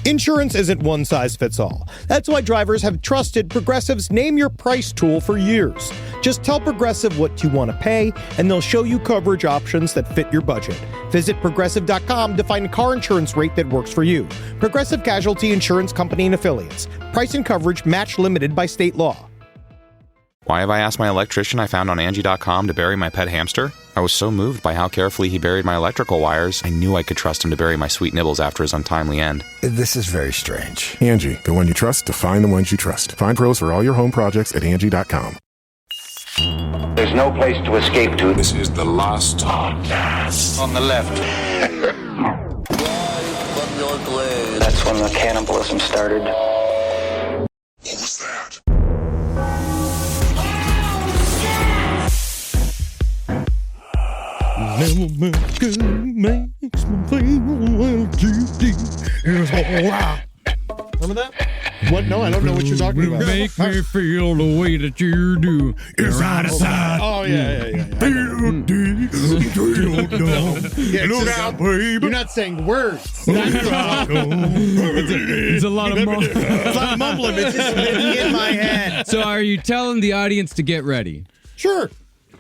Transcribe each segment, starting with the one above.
Insurance isn't one size fits all. That's why drivers have trusted Progressive's Name Your Price tool for years. Just tell Progressive what you want to pay, and they'll show you coverage options that fit your budget. Visit Progressive.com to find a car insurance rate that works for you. Progressive Casualty Insurance Company and Affiliates. Price and coverage match limited by state law. Why have I asked my electrician I found on Angie.com to bury my pet hamster? I was so moved by how carefully he buried my electrical wires, I knew I could trust him to bury my sweet nibbles after his untimely end. This is very strange. Angie, the one you trust to find the ones you trust. Find pros for all your home projects at Angie.com. There's no place to escape to. This is the last podcast. On the left. That's when the cannibalism started. What was that? Never makes me feel Remember that? What? No, I don't know what you're talking about. Make me feel the way that you do. It's out of sight. Oh, yeah. Look out, baby. You're not saying words. It's a lot of mumbling. It's not mumbling. It's just in my head. So are you telling the audience to get ready? Sure.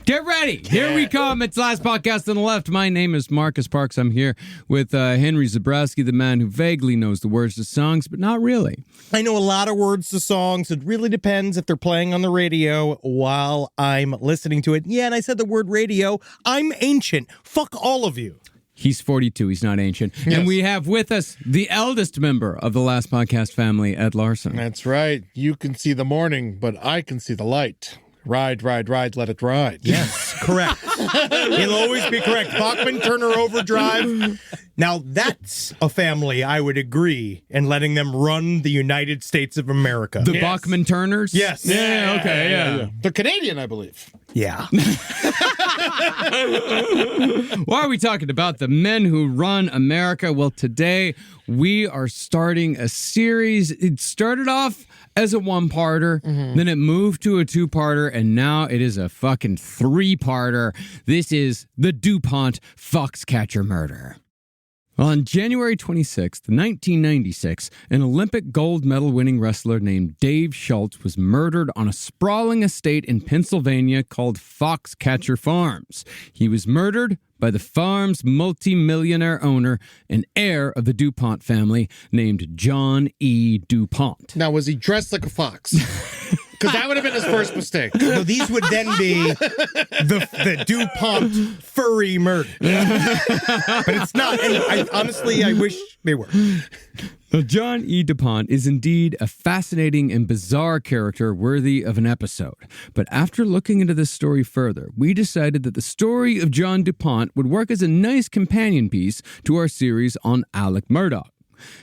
Get ready. Here we come. It's Last Podcast on the Left. My name is Marcus Parks. I'm here with Henry Zabrowski, the man who vaguely knows the words to songs, but not really. I know a lot of words to songs. It really depends if they're playing on the radio while I'm listening to it. Yeah, and I said the word radio. I'm ancient. Fuck all of you. He's 42. He's not ancient. Yes. And we have with us the eldest member of the Last Podcast family, Ed Larson. That's right. You can see the morning, but I can see the light. Ride, let it ride. Yes, correct. He'll always be correct. Bachman Turner Overdrive. Now, that's a family I would agree in letting them run the United States of America. The Bachman Turners? Yes. Yeah, okay, yeah. They're Canadian, I believe. Yeah. Why are we talking about the men who run America? Well, today we are starting a series. It started off as a one-parter, then it moved to a two-parter, and now it is a fucking three-parter. This is the DuPont Foxcatcher murder. On January 26th, 1996, an Olympic gold medal winning wrestler named Dave Schultz was murdered on a sprawling estate in Pennsylvania called Foxcatcher Farms. He was murdered by the farm's multi-millionaire owner and heir of the DuPont family named John E. DuPont. Now, was he dressed like a fox? Because that would have been his first mistake. So these would then be the DuPont furry murder. But it's not. And honestly, I wish they were. Now, John E. DuPont is indeed a fascinating and bizarre character worthy of an episode. But after looking into this story further, we decided that the story of John DuPont would work as a nice companion piece to our series on Alec Murdaugh.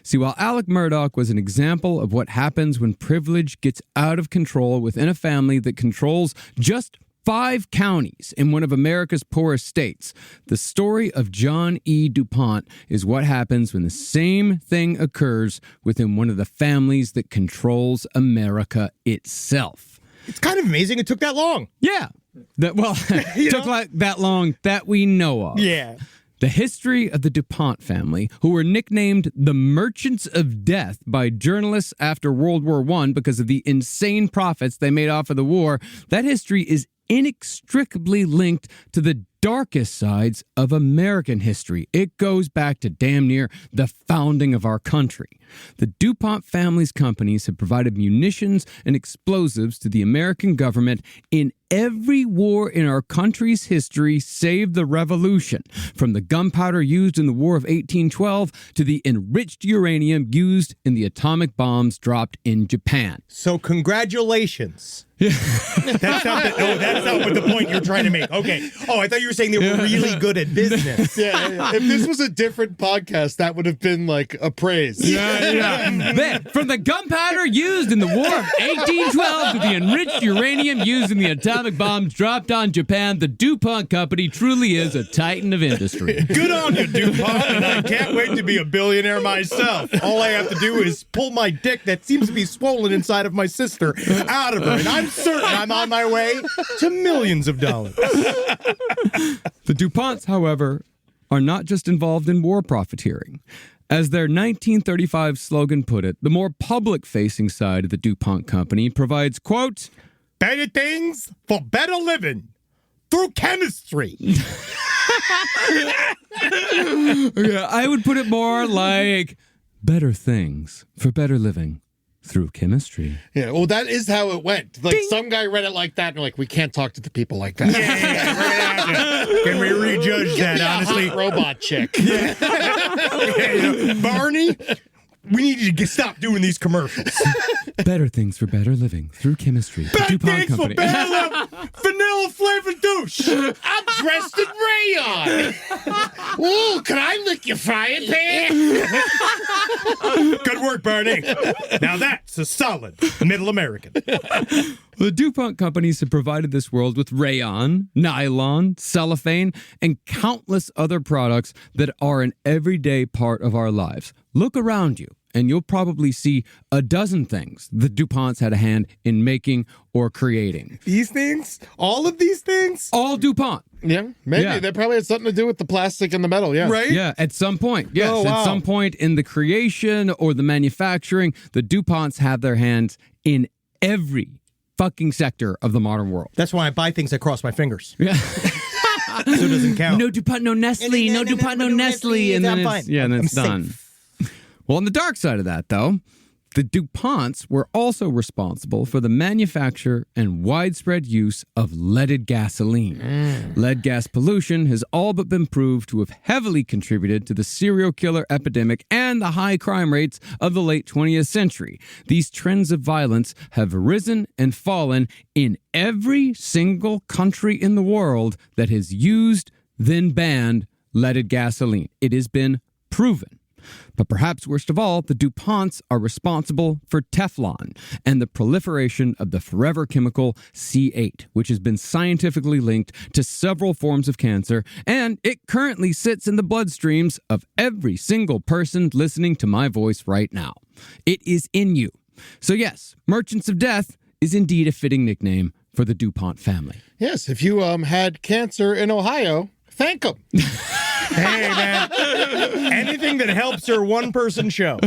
See, while Alec Murdaugh was an example of what happens when privilege gets out of control within a family that controls just 5 counties in one of America's poorest states, the story of John E. DuPont is what happens when the same thing occurs within one of the families that controls America itself. It's kind of amazing it took that long. Yeah. It took like that long that we know of. Yeah. The history of the DuPont family, who were nicknamed the Merchants of Death by journalists after World War I because of the insane profits they made off of the war, that history is inextricably linked to the darkest sides of American history. It goes back to damn near the founding of our country. The DuPont family's companies have provided munitions and explosives to the American government in every war in our country's history save the Revolution, from the gunpowder used in the War of 1812 to the enriched uranium used in the atomic bombs dropped in Japan. So congratulations. That's not what the point you're trying to make. Okay. Oh, I thought you were saying they were really good at business. Yeah. If this was a different podcast, that would have been like a praise. Then, from the gunpowder used in the War of 1812 to the enriched uranium used in the atomic bombs dropped on Japan, the DuPont company truly is a titan of industry. Good on you, DuPont, and I can't wait to be a billionaire myself. All I have to do is pull my dick that seems to be swollen inside of my sister out of her, and I'm certain I'm on my way to millions of dollars. The DuPonts, however, are not just involved in war profiteering. As their 1935 slogan put it, the more public-facing side of the DuPont company provides, quote, better things for better living through chemistry. Yeah, I would put it more like better things for better living through chemistry. Yeah, well, that is how it went. Like, some guy read it like that, and they're like, we can't talk to the people like that. Can we rejudge that, honestly? Hot robot chick. Barney, we need you to stop doing these commercials. Better things for better living through chemistry. The Better DuPont things company. for better vanilla flavored douche. I'm dressed in rayon. Ooh, can I lick your frying pan? Good work, Barney. Now that's a solid middle American. The DuPont companies have provided this world with rayon, nylon, cellophane, and countless other products that are an everyday part of our lives. Look around you, and you'll probably see a dozen things the DuPonts had a hand in making or creating. These things? All of these things? All DuPont. Yeah, maybe. Yeah. That probably had something to do with the plastic and the metal, yeah. Right? Yeah, at some point. Yes, Oh, wow. at some point in the creation or the manufacturing, the DuPonts have their hands in every fucking sector of the modern world. That's why I buy things that cross my fingers. Yeah. So it doesn't count. No DuPont, no Nestle. No DuPont, no Nestle. And then I'm it's, fine. yeah, and then I'm it's done. safe. Well, on the dark side of that, though, the DuPonts were also responsible for the manufacture and widespread use of leaded gasoline. Lead gas pollution has all but been proved to have heavily contributed to the serial killer epidemic and the high crime rates of the late 20th century. These trends of violence have risen and fallen in every single country in the world that has used, then banned, leaded gasoline. It has been proven. But perhaps worst of all, the DuPonts are responsible for Teflon and the proliferation of the forever chemical C8, which has been scientifically linked to several forms of cancer, and it currently sits in the bloodstreams of every single person listening to my voice right now. It is in you. So yes, Merchants of Death is indeed a fitting nickname for the DuPont family. Yes, if you had cancer in Ohio, thank them. Hey, man. Anything that helps your one-person show.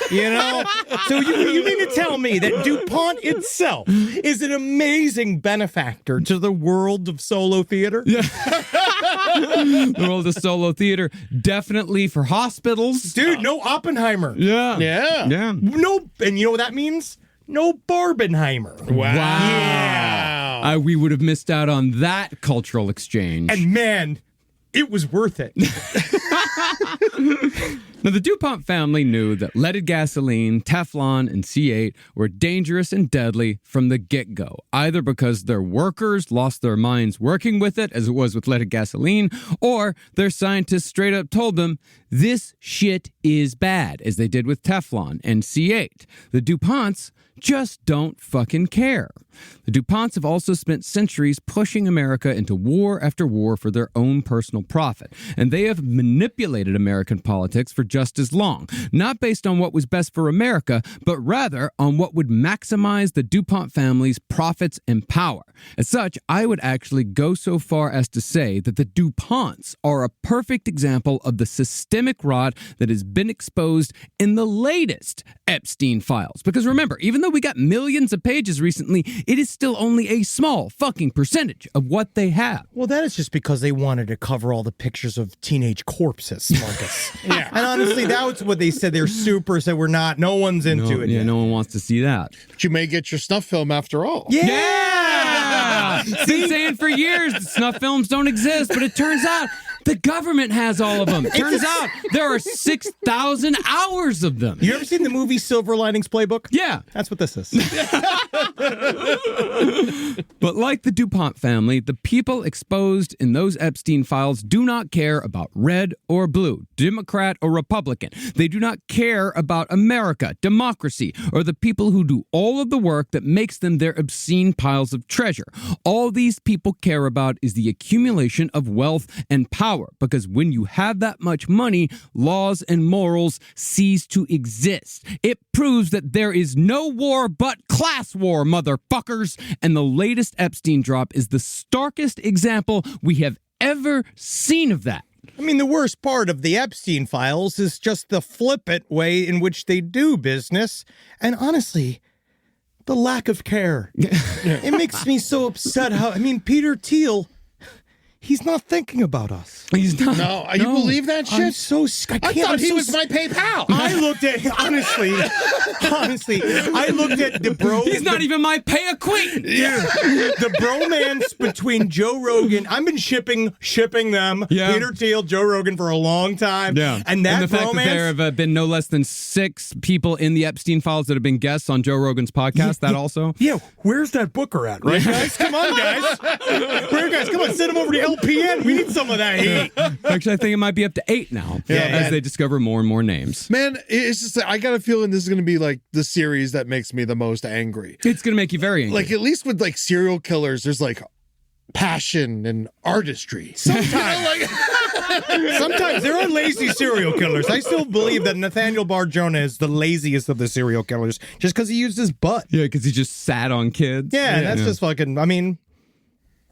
You know? So you mean to tell me that DuPont itself is an amazing benefactor to the world of solo theater? Yeah. The world of solo theater, definitely for hospitals. Dude, no Oppenheimer. Yeah. Yeah. Yeah. No, and you know what that means? No Barbenheimer. Wow. Yeah. We would have missed out on that cultural exchange. And man, it was worth it. Now, the DuPont family knew that leaded gasoline, Teflon, and C8 were dangerous and deadly from the get-go, either because their workers lost their minds working with it, as it was with leaded gasoline, or their scientists straight up told them, this shit is bad, as they did with Teflon and C8. The DuPonts just don't fucking care. The DuPonts have also spent centuries pushing America into war after war for their own personal profit, and they have manipulated American politics for just as long, not based on what was best for America, but rather on what would maximize the DuPont family's profits and power. As such, I would actually go so far as to say that the DuPonts are a perfect example of the systemic rot that has been exposed in the latest Epstein files. Because remember, even though we got millions of pages recently, it is still only a small fucking percentage of what they have. Well, that is just because they wanted to cover all the pictures of teenage corpses, Marcus. Yeah. And honestly, that was what they said. They're super, said we're not. No one's into it Yeah, yet. no one wants to see that. But you may get your snuff film after all. Yeah! Been saying for years that snuff films don't exist, but it turns out the government has all of them. Turns out there are 6,000 hours of them. You ever seen the movie Silver Linings Playbook? Yeah. That's what this is. But like the DuPont family, the people exposed in those Epstein files do not care about red or blue, Democrat or Republican. They do not care about America, democracy, or the people who do all of the work that makes them their obscene piles of treasure. All these people care about is the accumulation of wealth and power, because when you have that much money, laws and morals cease to exist. It proves that there is no war but class war, motherfuckers. And the latest Epstein drop is the starkest example we have ever seen of that. I mean, the worst part of the Epstein files is just the flippant way in which they do business. And honestly, the lack of care. It makes me so upset Peter Thiel, he's not thinking about us. He's not. No, you believe that shit? I'm so I thought he was my PayPal. I looked at honestly, I looked at the bro. He's not even my pay acquaintance. The bromance between Joe Rogan. I've been shipping them. Yeah. Peter Thiel, Joe Rogan for a long time. Yeah, and that the fact bromance. that there have been no less than 6 people in the Epstein files that have been guests on Joe Rogan's podcast. Also. Yeah, where's that Booker at? Right, guys? Come on, guys. Come on, send him over to LPN. We need some of that heat. Actually, I think it might be up to 8 now. As they discover more and more names. Man, it's just I got a feeling this is going to be like the series that makes me the most angry. It's going to make you very angry. Like, at least with like serial killers, there's like passion and artistry. Sometimes there are lazy serial killers. I still believe that Nathaniel Bar-Jonah is the laziest of the serial killers just because he used his butt. Yeah, because he just sat on kids. Yeah, that's just fucking,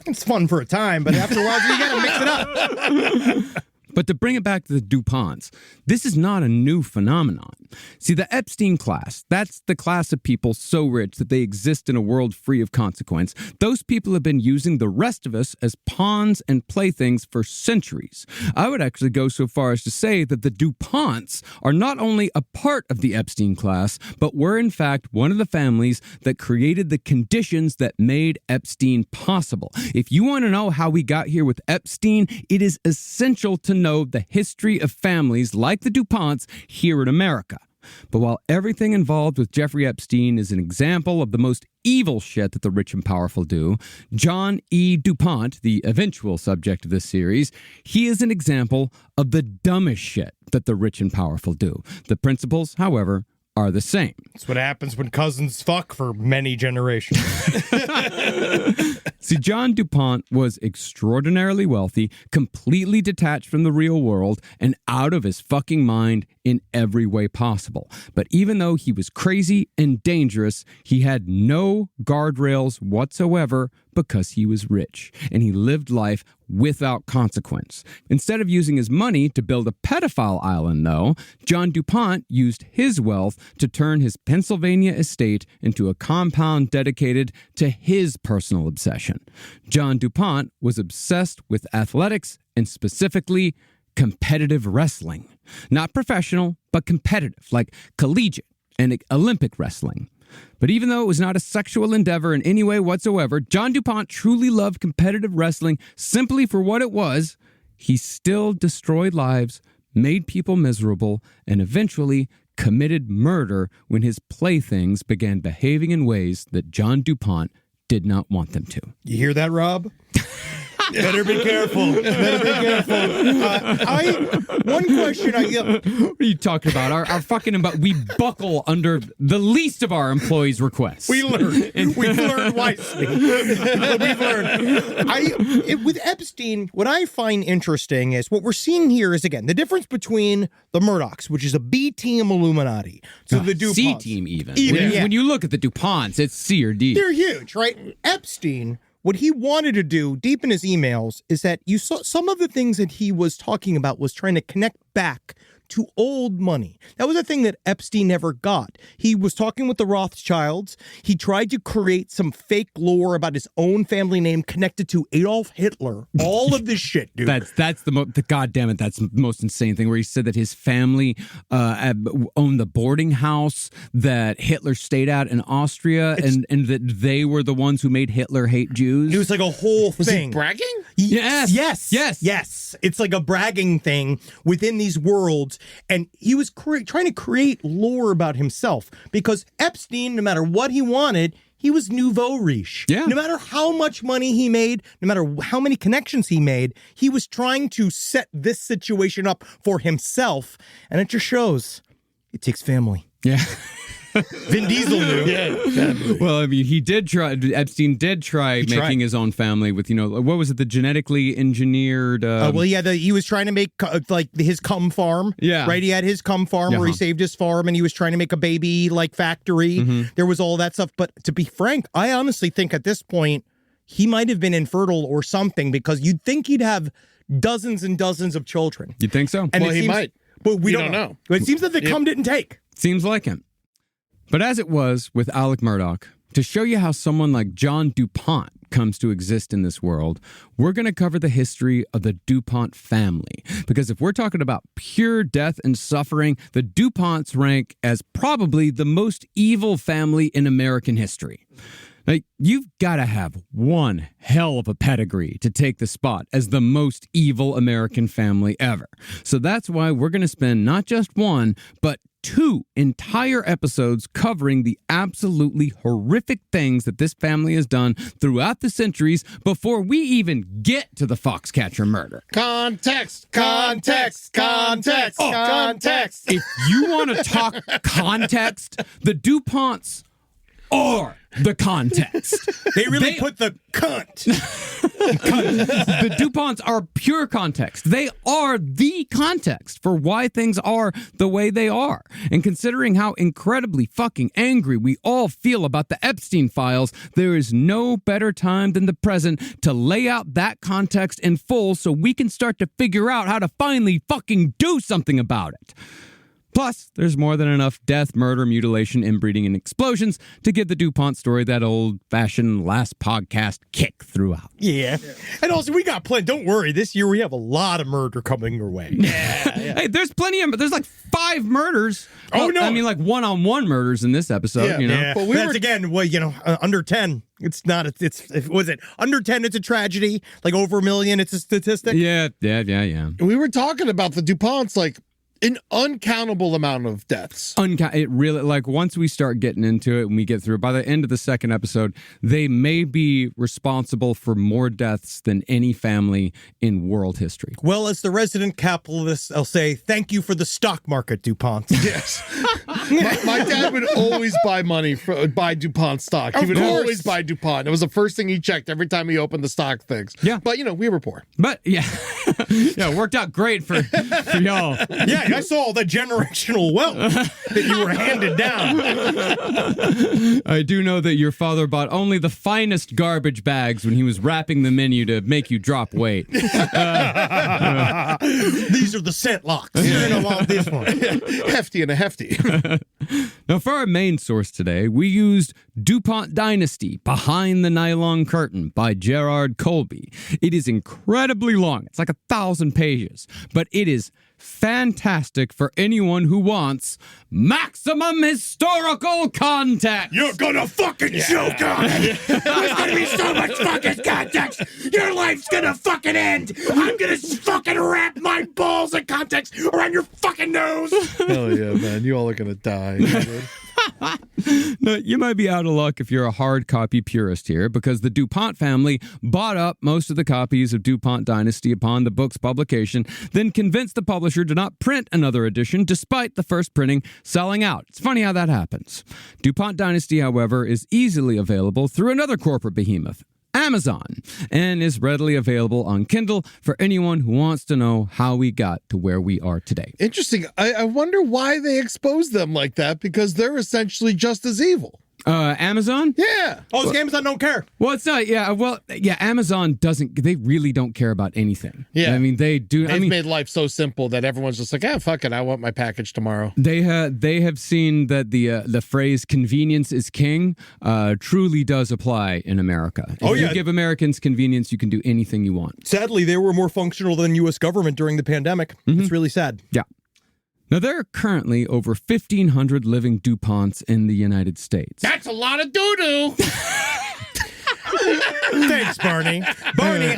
it's fun for a time, but after a while, you gotta mix it up. But to bring it back to the DuPonts, this is not a new phenomenon. See, the Epstein class, that's the class of people so rich that they exist in a world free of consequence. Those people have been using the rest of us as pawns and playthings for centuries. I would actually go so far as to say that the DuPonts are not only a part of the Epstein class, but were in fact one of the families that created the conditions that made Epstein possible. If you want to know how we got here with Epstein, it is essential to know the history of families like the DuPonts here in America. But while everything involved with Jeffrey Epstein is an example of the most evil shit that the rich and powerful do, John E. DuPont, the eventual subject of this series, he is an example of the dumbest shit that the rich and powerful do. The principles, however, are the same. That's what happens when cousins fuck for many generations. See, John DuPont was extraordinarily wealthy, completely detached from the real world, and out of his fucking mind in every way possible. But even though he was crazy and dangerous, he had no guardrails whatsoever because he was rich, and he lived life without consequence. Instead of using his money to build a pedophile island, though, John DuPont used his wealth to turn his Pennsylvania estate into a compound dedicated to his personal obsession. John DuPont was obsessed with athletics and specifically competitive wrestling. Not professional, but competitive, like collegiate and Olympic wrestling. But even though it was not a sexual endeavor in any way whatsoever, John DuPont truly loved competitive wrestling simply for what it was. He still destroyed lives, made people miserable, and eventually committed murder when his playthings began behaving in ways that John DuPont did not want them to. You hear that, Rob? Better be careful. Better be careful. One question What are you talking about? Our fucking we buckle under the least of our employees' requests. We learned. We've learned wisely. We've learned. With Epstein, what I find interesting is what we're seeing here is, again, the difference between the Murdochs, which is a B team Illuminati, to the DuPonts. C team even. When you look at the DuPonts, it's C or D. They're huge, right? Epstein, what he wanted to do deep in his emails is that you saw some of the things that he was talking about was trying to connect back to old money. That was a thing that Epstein never got. He was talking with the Rothschilds. He tried to create some fake lore about his own family name connected to Adolf Hitler. All of this shit, dude. That's the goddamn it. That's the most insane thing where he said that his family owned the boarding house that Hitler stayed at in Austria, and that they were the ones who made Hitler hate Jews. It was like a whole thing. Was he bragging? Yes. It's like a bragging thing within these worlds. And he was trying to create lore about himself because Epstein, no matter what he wanted, he was nouveau riche. Yeah. No matter how much money he made, no matter how many connections he made, he was trying to set this situation up for himself. And it just shows it takes family. Yeah. Vin Diesel knew. Yeah. Well, I mean, Epstein did try making his own family with, what was it, the genetically engineered... he was trying to make, his cum farm. Yeah. Right? He had his cum farm where he saved his farm, and he was trying to make a baby, factory. Mm-hmm. There was all that stuff. But to be frank, I honestly think at this point, he might have been infertile or something, because you'd think he'd have dozens and dozens of children. You think so? And Well, it he seems- might. But we You don't don't know. know. But it seems that the cum didn't take. Seems like him. But as it was with Alec Murdoch, to show you how someone like John DuPont comes to exist in this world, we're going to cover the history of the DuPont family. Because if we're talking about pure death and suffering, the DuPonts rank as probably the most evil family in American history. Like, you've got to have one hell of a pedigree to take the spot as the most evil American family ever. So that's why we're going to spend not just one, but 2 entire episodes covering the absolutely horrific things that this family has done throughout the centuries before we even get to the Foxcatcher murder. Context. Context. If you want to talk context, the DuPonts are the context. They really put the cunt. The DuPonts are pure context. They are the context for why things are the way they are. And considering how incredibly fucking angry we all feel about the Epstein files, there is no better time than the present to lay out that context in full so we can start to figure out how to finally fucking do something about it. Plus, there's more than enough death, murder, mutilation, inbreeding, and explosions to give the DuPont story that old-fashioned last podcast kick throughout. Yeah. And also, we got plenty. Don't worry. This year, we have a lot of murder coming your way. Hey, there's plenty of, there's like 5 murders. Oh, no. I mean, like one-on-one murders in this episode, you know? Yeah. But That's again, well, under 10. It's not, was it under 10? It's a tragedy. Like over 1 million, it's a statistic. Yeah. We were talking about the DuPonts, like, an uncountable amount of deaths. It really, like, once we start getting into it and we get through, by the end of the second episode, they may be responsible for more deaths than any family in world history. Well, as the resident capitalist, I'll say thank you for the stock market, DuPont. Yes. my dad would always buy DuPont stock. He would always buy DuPont. It was the first thing he checked every time he opened the stock things. Yeah. But, we were poor. But, yeah. Yeah, it worked out great for y'all. Yeah, I saw all the generational wealth that you were handed down. I do know that your father bought only the finest garbage bags when he was wrapping the menu to make you drop weight. These are the scent locks. You're going to want this one. Hefty and a hefty. Now, for our main source today, we used DuPont Dynasty, Behind the Nylon Curtain by Gerard Colby. It is incredibly long. It's like 1,000 pages, but it is fantastic for anyone who wants maximum historical context. You're gonna fucking choke on it! There's gonna be so much fucking context! Your life's gonna fucking end! I'm gonna fucking wrap my balls of context around your fucking nose! Hell yeah, man. You all are going to die. No, you might be out of luck if you're a hard copy purist here, because the DuPont family bought up most of the copies of DuPont Dynasty upon the book's publication, then convinced the publisher to not print another edition despite the first printing selling out. It's funny how that happens. DuPont Dynasty, however, is easily available through another corporate behemoth, Amazon, and is readily available on Kindle for anyone who wants to know how we got to where we are today. Interesting. I wonder why they expose them like that, because they're essentially just as evil. Amazon? Yeah. Oh, this Amazon don't care. Well, it's not. Yeah. Well, yeah. Amazon doesn't. They really don't care about anything. Yeah. I mean, they do. They've made life so simple that everyone's just like, fuck it. I want my package tomorrow. They have seen that the phrase "convenience is king" truly does apply in America. If you give Americans convenience, you can do anything you want. Sadly, they were more functional than U.S. government during the pandemic. It's really sad. Yeah. Now, there are currently over 1,500 living DuPonts in the United States. That's a lot of doo-doo. Thanks, Barney. Barney,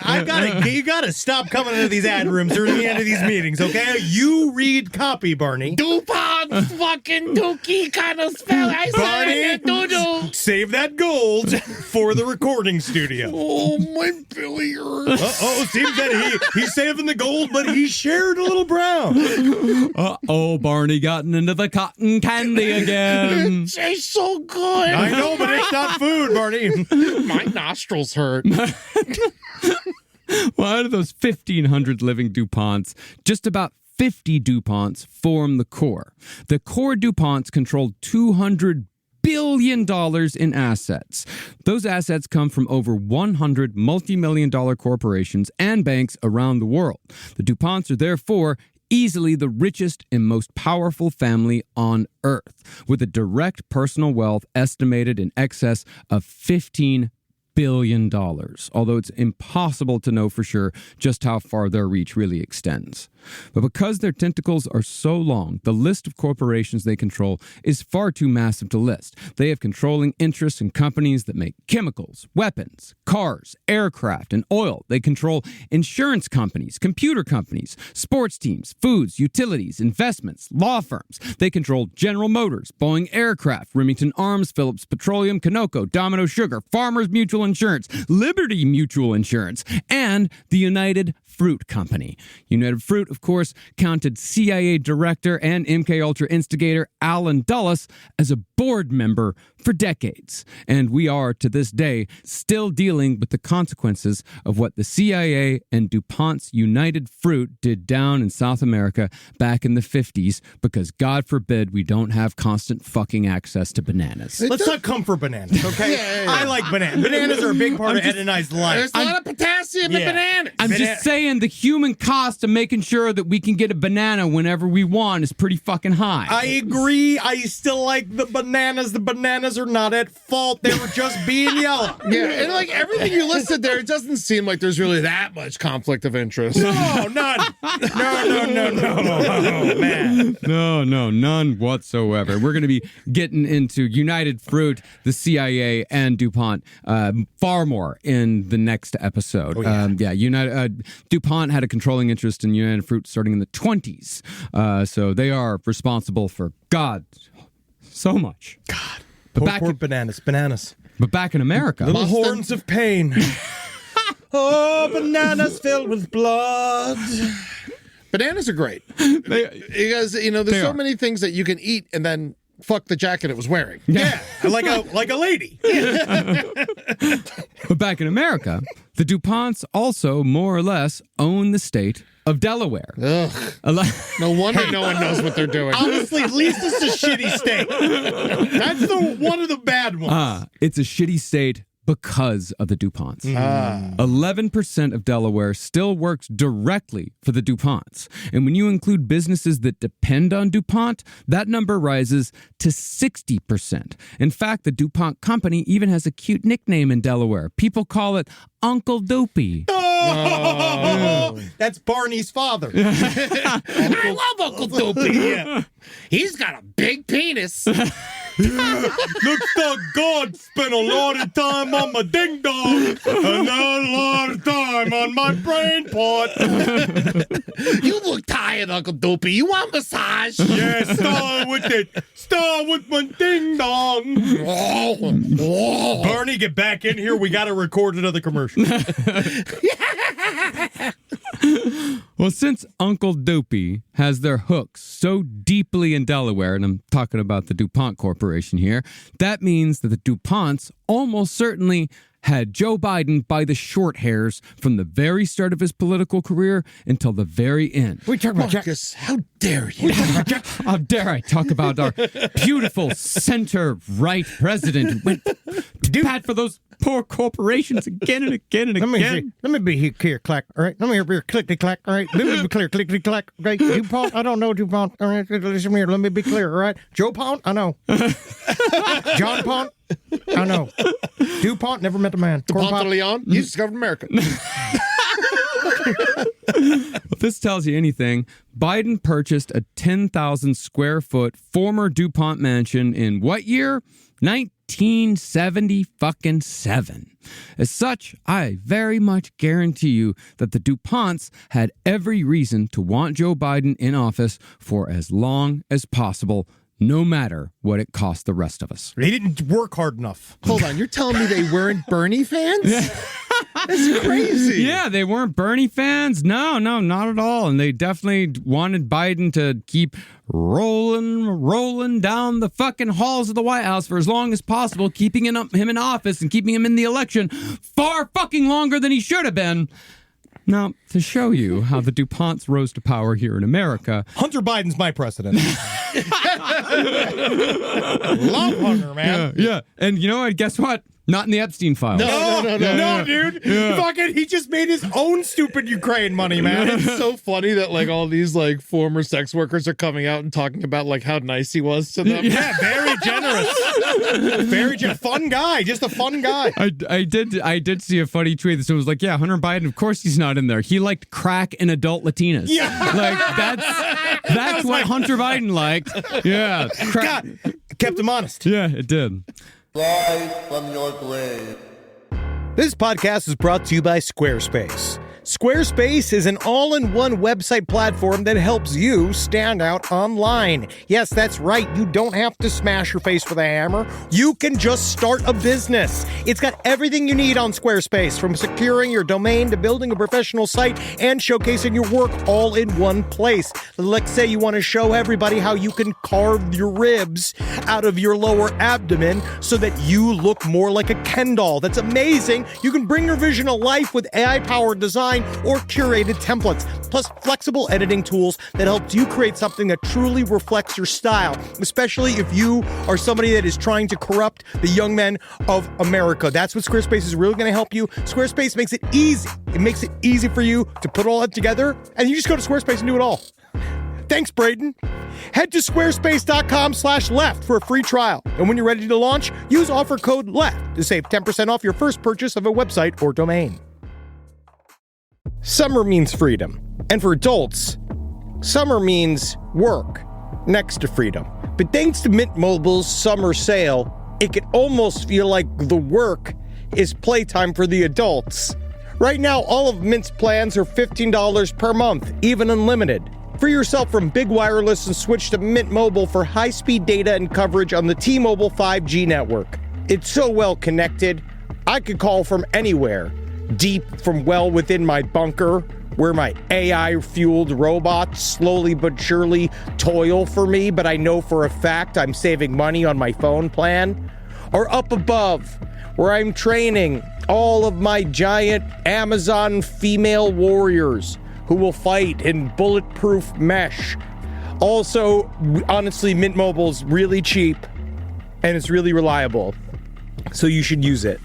you gotta stop coming into these ad rooms during the end of these meetings, okay? You read copy, Barney. DuPont fucking dookie kind of spell. I Barney, said doo-doo. Save that gold for the recording studio. Oh, my belly hurts. Uh-oh, seems that he's saving the gold, but he shared a little brown. Uh-oh, Barney gotten into the cotton candy again. It tastes so good. I know, but it's not food, Barney. My nostrils hurt. Well, out of those 1,500 living DuPonts, just about 50 DuPonts form the core. The core DuPonts controlled $200 billion in assets. Those assets come from over 100 multi-million-dollar corporations and banks around the world. The DuPonts are therefore easily the richest and most powerful family on Earth, with a direct personal wealth estimated in excess of $15 billion, although it's impossible to know for sure just how far their reach really extends. But because their tentacles are so long, the list of corporations they control is far too massive to list. They have controlling interests in companies that make chemicals, weapons, cars, aircraft, and oil. They control insurance companies, computer companies, sports teams, foods, utilities, investments, law firms. They control General Motors, Boeing Aircraft, Remington Arms, Phillips Petroleum, Conoco, Domino Sugar, Farmers Mutual Insurance, Liberty Mutual Insurance, and the United Fruit Company. United Fruit, of course, counted CIA director and MKUltra instigator Alan Dulles as a board member for decades. And we are, to this day, still dealing with the consequences of what the CIA and DuPont's United Fruit did down in South America back in the 50s, because God forbid we don't have constant fucking access to bananas. Let's not come for bananas, okay? I like bananas. Bananas are a big part of Ed and I's life. There's a lot of potassium in bananas. I'm just saying the human cost of making sure that we can get a banana whenever we want is pretty fucking high. I agree. I still like the bananas. The bananas are not at fault. They were just being yellow. Yeah, and like everything you listed there, it doesn't seem like there's really that much conflict of interest. No, none. No, man. No, none whatsoever. We're going to be getting into United Fruit, the CIA, and DuPont far more in the next episode. DuPont had a controlling interest in United Fruit starting in the 20s. So they are responsible for, God, so much. God. Poor bananas. But back in America. Little horns of pain. Oh, bananas filled with blood. Bananas are great. Because, there's so many things that you can eat and then fuck the jacket it was wearing. Yeah, like a lady. But back in America, the DuPonts also more or less own the state of Delaware. Ugh. No wonder no one knows what they're doing. Honestly, at least it's a shitty state. That's one of the bad ones. It's a shitty state because of the DuPonts. 11% of Delaware still works directly for the DuPonts. And when you include businesses that depend on DuPont, that number rises to 60%. In fact, the DuPont company even has a cute nickname in Delaware. People call it Uncle Dopey. Oh, that's Barney's father. I love Uncle Dopey. Yeah. He's got a big penis. Looks like God spent a lot of time on my ding dong and not a lot of time on my brain pot. You look tired, Uncle Dopey. You want a massage? Yeah, start with my ding dong. Barney, get back in here. We got to record another commercial. Well, since Uncle Dopey has their hooks so deeply in Delaware, and I'm talking about the DuPont Corporation here, that means that the DuPonts almost certainly had Joe Biden by the short hairs from the very start of his political career until the very end. We talk about Marcus, how dare you? How dare I talk about our beautiful center-right president who went to bat for those poor corporations again and again and again. Let me be here, clack. All right, let me be clickety clack. All right, let me be clear, clickety clack. Right, DuPont. I don't know DuPont. All right, listen here. Let me be clear. All right, Joe Pont. I know. John Pont. I know. DuPont never met a man. DuPont de Leon. You discovered America. If this tells you anything, Biden purchased a 10,000 square foot former DuPont mansion in what year? 1977. As such, I very much guarantee you that the DuPonts had every reason to want Joe Biden in office for as long as possible, no matter what it cost the rest of us. He didn't work hard enough. Hold on, you're telling me they weren't Bernie fans? That's crazy. Yeah, they weren't Bernie fans. No, not at all. And they definitely wanted Biden to keep rolling down the fucking halls of the White House for as long as possible, keeping him in office and keeping him in the election far fucking longer than he should have been. Now, to show you how the DuPonts rose to power here in America, Hunter Biden's my president. Love Hunter, man. yeah. And you know what? Guess what? Not in the Epstein files. No, dude. Fucking, he just made his own stupid Ukraine money, man. It's so funny that like all these like former sex workers are coming out and talking about like how nice he was to them. Yeah, very generous. Fun guy. Just a fun guy. I did see a funny tweet that someone was like, yeah, Hunter Biden, of course he's not in there. He liked crack and adult Latinas. Yeah. Like, that's what Hunter Biden liked. Yeah. God, kept him honest. Yeah, it did. Rise from your grave. This podcast is brought to you by Squarespace. Squarespace is an all-in-one website platform that helps you stand out online. Yes, that's right. You don't have to smash your face with a hammer. You can just start a business. It's got everything you need on Squarespace, from securing your domain to building a professional site and showcasing your work all in one place. Let's say you want to show everybody how you can carve your ribs out of your lower abdomen so that you look more like a Ken doll. That's amazing. You can bring your vision to life with AI-powered design or curated templates, plus flexible editing tools that helps you create something that truly reflects your style, especially if you are somebody that is trying to corrupt the young men of America. That's what Squarespace is really going to help you. Squarespace makes it easy. It makes it easy for you to put all that together, and you just go to Squarespace and do it all. Thanks, Braden. Head to squarespace.com/left for a free trial. And when you're ready to launch, use offer code LEFT to save 10% off your first purchase of a website or domain. Summer means freedom. And for adults, summer means work next to freedom. But thanks to Mint Mobile's summer sale, it can almost feel like the work is playtime for the adults. Right now, all of Mint's plans are $15 per month, even unlimited. Free yourself from Big Wireless and switch to Mint Mobile for high-speed data and coverage on the T-Mobile 5G network. It's so well connected, I could call from anywhere. Deep from well within my bunker, where my AI-fueled robots slowly but surely toil for me, but I know for a fact I'm saving money on my phone plan. Or up above, where I'm training all of my giant Amazon female warriors who will fight in bulletproof mesh. Also, honestly, Mint Mobile's really cheap and it's really reliable, so you should use it.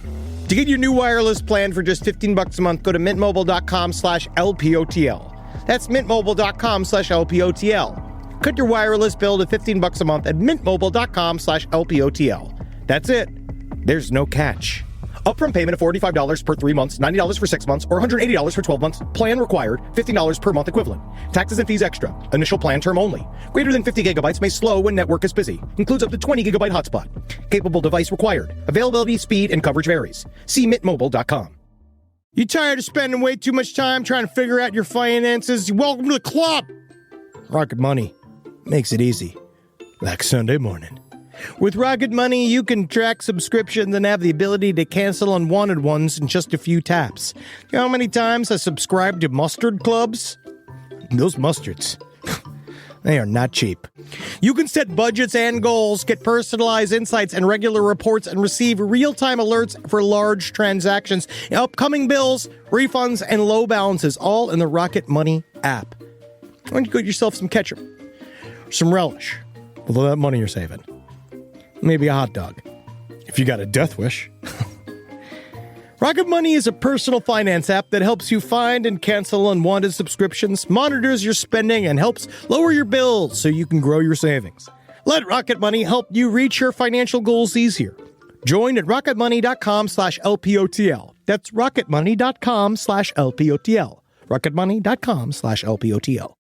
To get your new wireless plan for just $15 a month, go to mintmobile.com/LPOTL. That's mintmobile.com/LPOTL. Cut your wireless bill to $15 a month at mintmobile.com/LPOTL. That's it. There's no catch. Upfront payment of $45 per 3 months, $90 for 6 months, or $180 for 12 months. Plan required, $15 per month equivalent. Taxes and fees extra. Initial plan term only. Greater than 50 gigabytes may slow when network is busy. Includes up to 20 gigabyte hotspot. Capable device required. Availability, speed, and coverage varies. See mintmobile.com. You tired of spending way too much time trying to figure out your finances? Welcome to the club. Rocket Money makes it easy. Like Sunday morning. With Rocket Money, you can track subscriptions and have the ability to cancel unwanted ones in just a few taps. You know how many times I subscribed to mustard clubs? Those mustards, they are not cheap. You can set budgets and goals, get personalized insights and regular reports, and receive real-time alerts for large transactions, upcoming bills, refunds, and low balances, all in the Rocket Money app. Why don't you get yourself some ketchup, some relish, with all that money you're saving? Maybe a hot dog, if you got a death wish. Rocket Money is a personal finance app that helps you find and cancel unwanted subscriptions, monitors your spending, and helps lower your bills so you can grow your savings. Let Rocket Money help you reach your financial goals easier. Join at rocketmoney.com/LPOTL. That's rocketmoney.com/LPOTL. rocketmoney.com/LPOTL.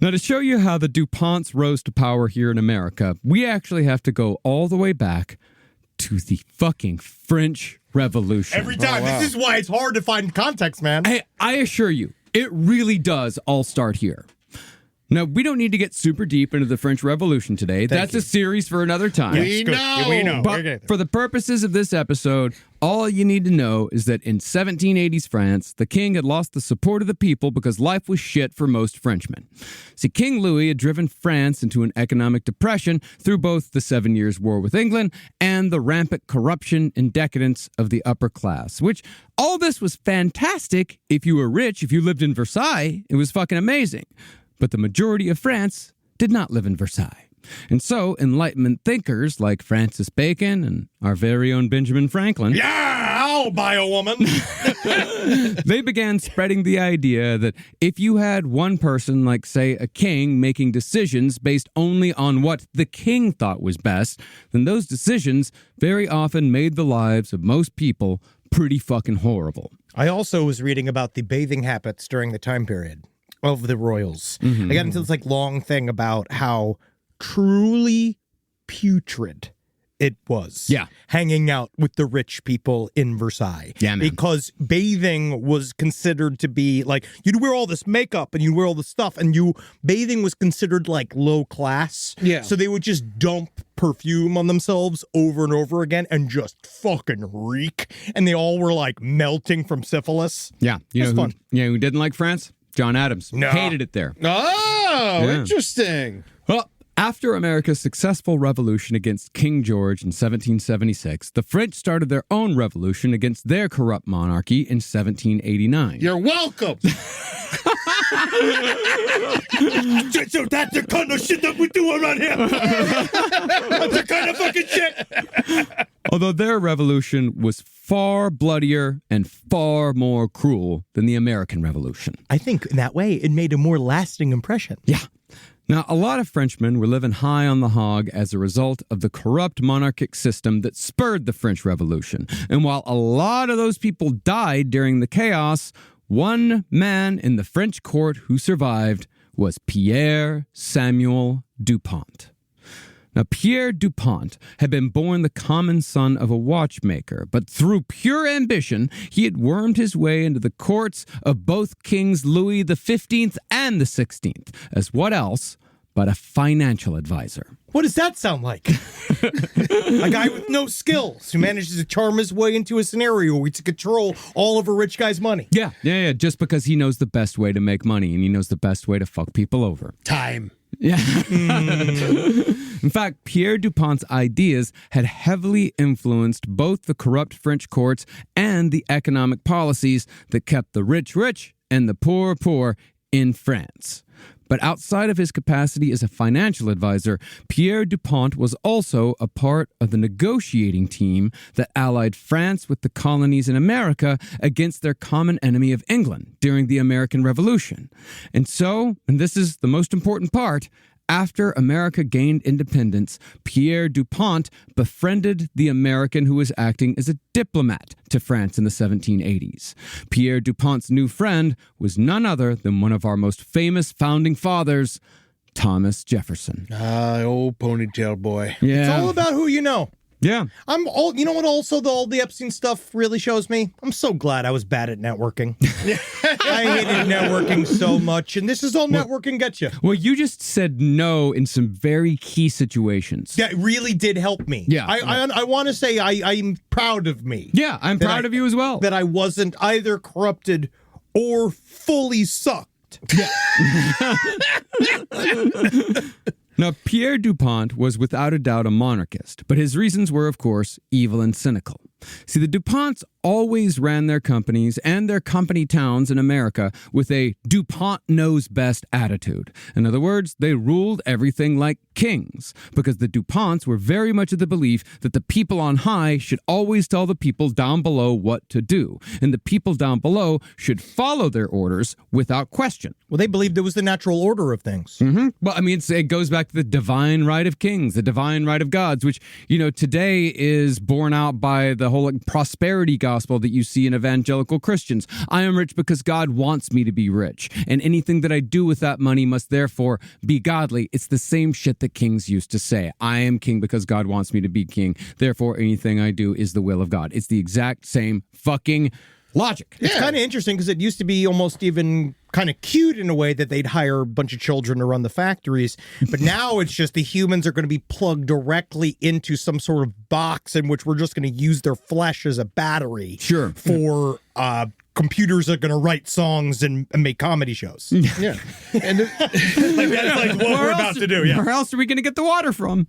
Now, to show you how the DuPonts rose to power here in America, we actually have to go all the way back to the fucking French Revolution. Every time. This is why it's hard to find context, man. I assure you, it really does all start here. Now, we don't need to get super deep into the French Revolution today. That's a series for another time. We know. But for the purposes of this episode, all you need to know is that in 1780s France, the king had lost the support of the people because life was shit for most Frenchmen. See, King Louis had driven France into an economic depression through both the 7 Years' War with England and the rampant corruption and decadence of the upper class, which all this was fantastic if you were rich, if you lived in Versailles. It was fucking amazing. But the majority of France did not live in Versailles. And so Enlightenment thinkers like Francis Bacon and our very own Benjamin Franklin, Yeah, I'll buy a woman. they began spreading the idea that if you had one person, like, say, a king, making decisions based only on what the king thought was best, then those decisions very often made the lives of most people pretty fucking horrible. I also was reading about the bathing habits during the time period of the royals. I got into this long thing about how truly putrid it was. Yeah. Hanging out with the rich people in Versailles. Yeah, man. Because bathing was considered to be you'd wear all this makeup and you'd wear all this stuff, and bathing was considered low class. Yeah. So they would just dump perfume on themselves over and over again and just fucking reek. And they all were melting from syphilis. Yeah. You know fun. who didn't like France? John Adams. No. Hated it there. Oh, Yeah. interesting. Well, after America's successful revolution against King George in 1776, the French started their own revolution against their corrupt monarchy in 1789. You're welcome. So that's the kind of shit that we do around here. That's the kind of fucking shit. Although their revolution was far bloodier and far more cruel than the American Revolution. I think in that way it made a more lasting impression. Yeah. Now, a lot of Frenchmen were living high on the hog as a result of the corrupt monarchic system that spurred the French Revolution. And while a lot of those people died during the chaos, one man in the French court who survived was Pierre Samuel Dupont. Now, Pierre Dupont had been born the common son of a watchmaker, but through pure ambition, he had wormed his way into the courts of both Kings Louis XV and the XVI, as what else but a financial advisor. What does that sound like? A guy with no skills who manages to charm his way into a scenario where he to control all of a rich guy's money. Yeah, just because he knows the best way to make money and he knows the best way to fuck people over. Time. Yeah. In fact, Pierre Dupont's ideas had heavily influenced both the corrupt French courts and the economic policies that kept the rich rich and the poor poor in France. But outside of his capacity as a financial advisor, Pierre Dupont was also a part of the negotiating team that allied France with the colonies in America against their common enemy of England during the American Revolution. And so, and this is the most important part, after America gained independence, Pierre Dupont befriended the American who was acting as a diplomat to France in the 1780s. Pierre Dupont's new friend was none other than one of our most famous founding fathers, Thomas Jefferson. Old ponytail boy. Yeah. It's all about who you know. Yeah. You know what also all the Epstein stuff really shows me? I'm so glad I was bad at networking. I hated networking so much, and this is all networking gets you. Well, you just said no in some very key situations. That really did help me. Yeah. I want to say I'm proud of me. Yeah, I'm proud of you as well. That I wasn't either corrupted or fully sucked. Yeah. Now, Pierre Dupont was without a doubt a monarchist, but his reasons were, of course, evil and cynical. See, the DuPonts always ran their companies and their company towns in America with a DuPont knows best attitude. In other words, they ruled everything like kings, because the DuPonts were very much of the belief that the people on high should always tell the people down below what to do, and the people down below should follow their orders without question. Well, they believed it was the natural order of things. Mm-hmm. Well, I mean, it goes back to the divine right of kings, the divine right of gods, which, today is borne out by the whole prosperity gospel that you see in evangelical Christians. I am rich because God wants me to be rich, and anything that I do with that money must therefore be godly. It's the same shit that kings used to say. I am king because God wants me to be king. Therefore, anything I do is the will of God. It's the exact same fucking logic. It's kind of interesting because it used to be almost even kind of cute in a way that they'd hire a bunch of children to run the factories. But now it's just the humans are going to be plugged directly into some sort of box in which we're just going to use their flesh as a battery. Sure. For computers that are going to write songs and make comedy shows. Yeah. And Like that's like what we're about to do. Yeah. Where else are we going to get the water from?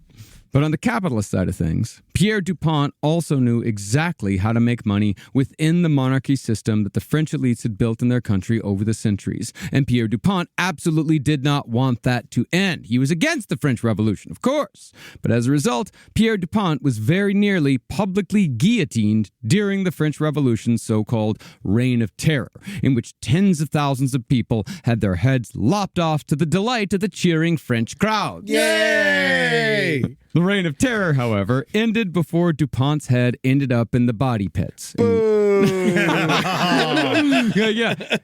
But on the capitalist side of things, Pierre Dupont also knew exactly how to make money within the monarchy system that the French elites had built in their country over the centuries. And Pierre Dupont absolutely did not want that to end. He was against the French Revolution, of course. But as a result, Pierre Dupont was very nearly publicly guillotined during the French Revolution's so-called Reign of Terror, in which tens of thousands of people had their heads lopped off to the delight of the cheering French crowd. yay! The Reign of Terror, however, ended before Dupont's head ended up in the body pits. Yeah.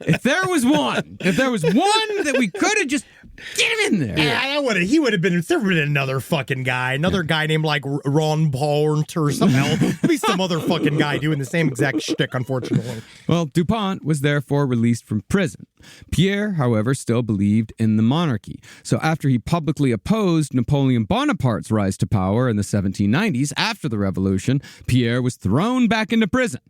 If there was one that we could have just get him in there. Yeah, he would have been another fucking guy, another guy named like Ron Pont or something else. At least some other fucking guy doing the same exact shtick, unfortunately. Well, Dupont was therefore released from prison. Pierre, however, still believed in the monarchy. So after he publicly opposed Napoleon Bonaparte's rise to power in the 1790s after the revolution, Pierre was thrown back into prison.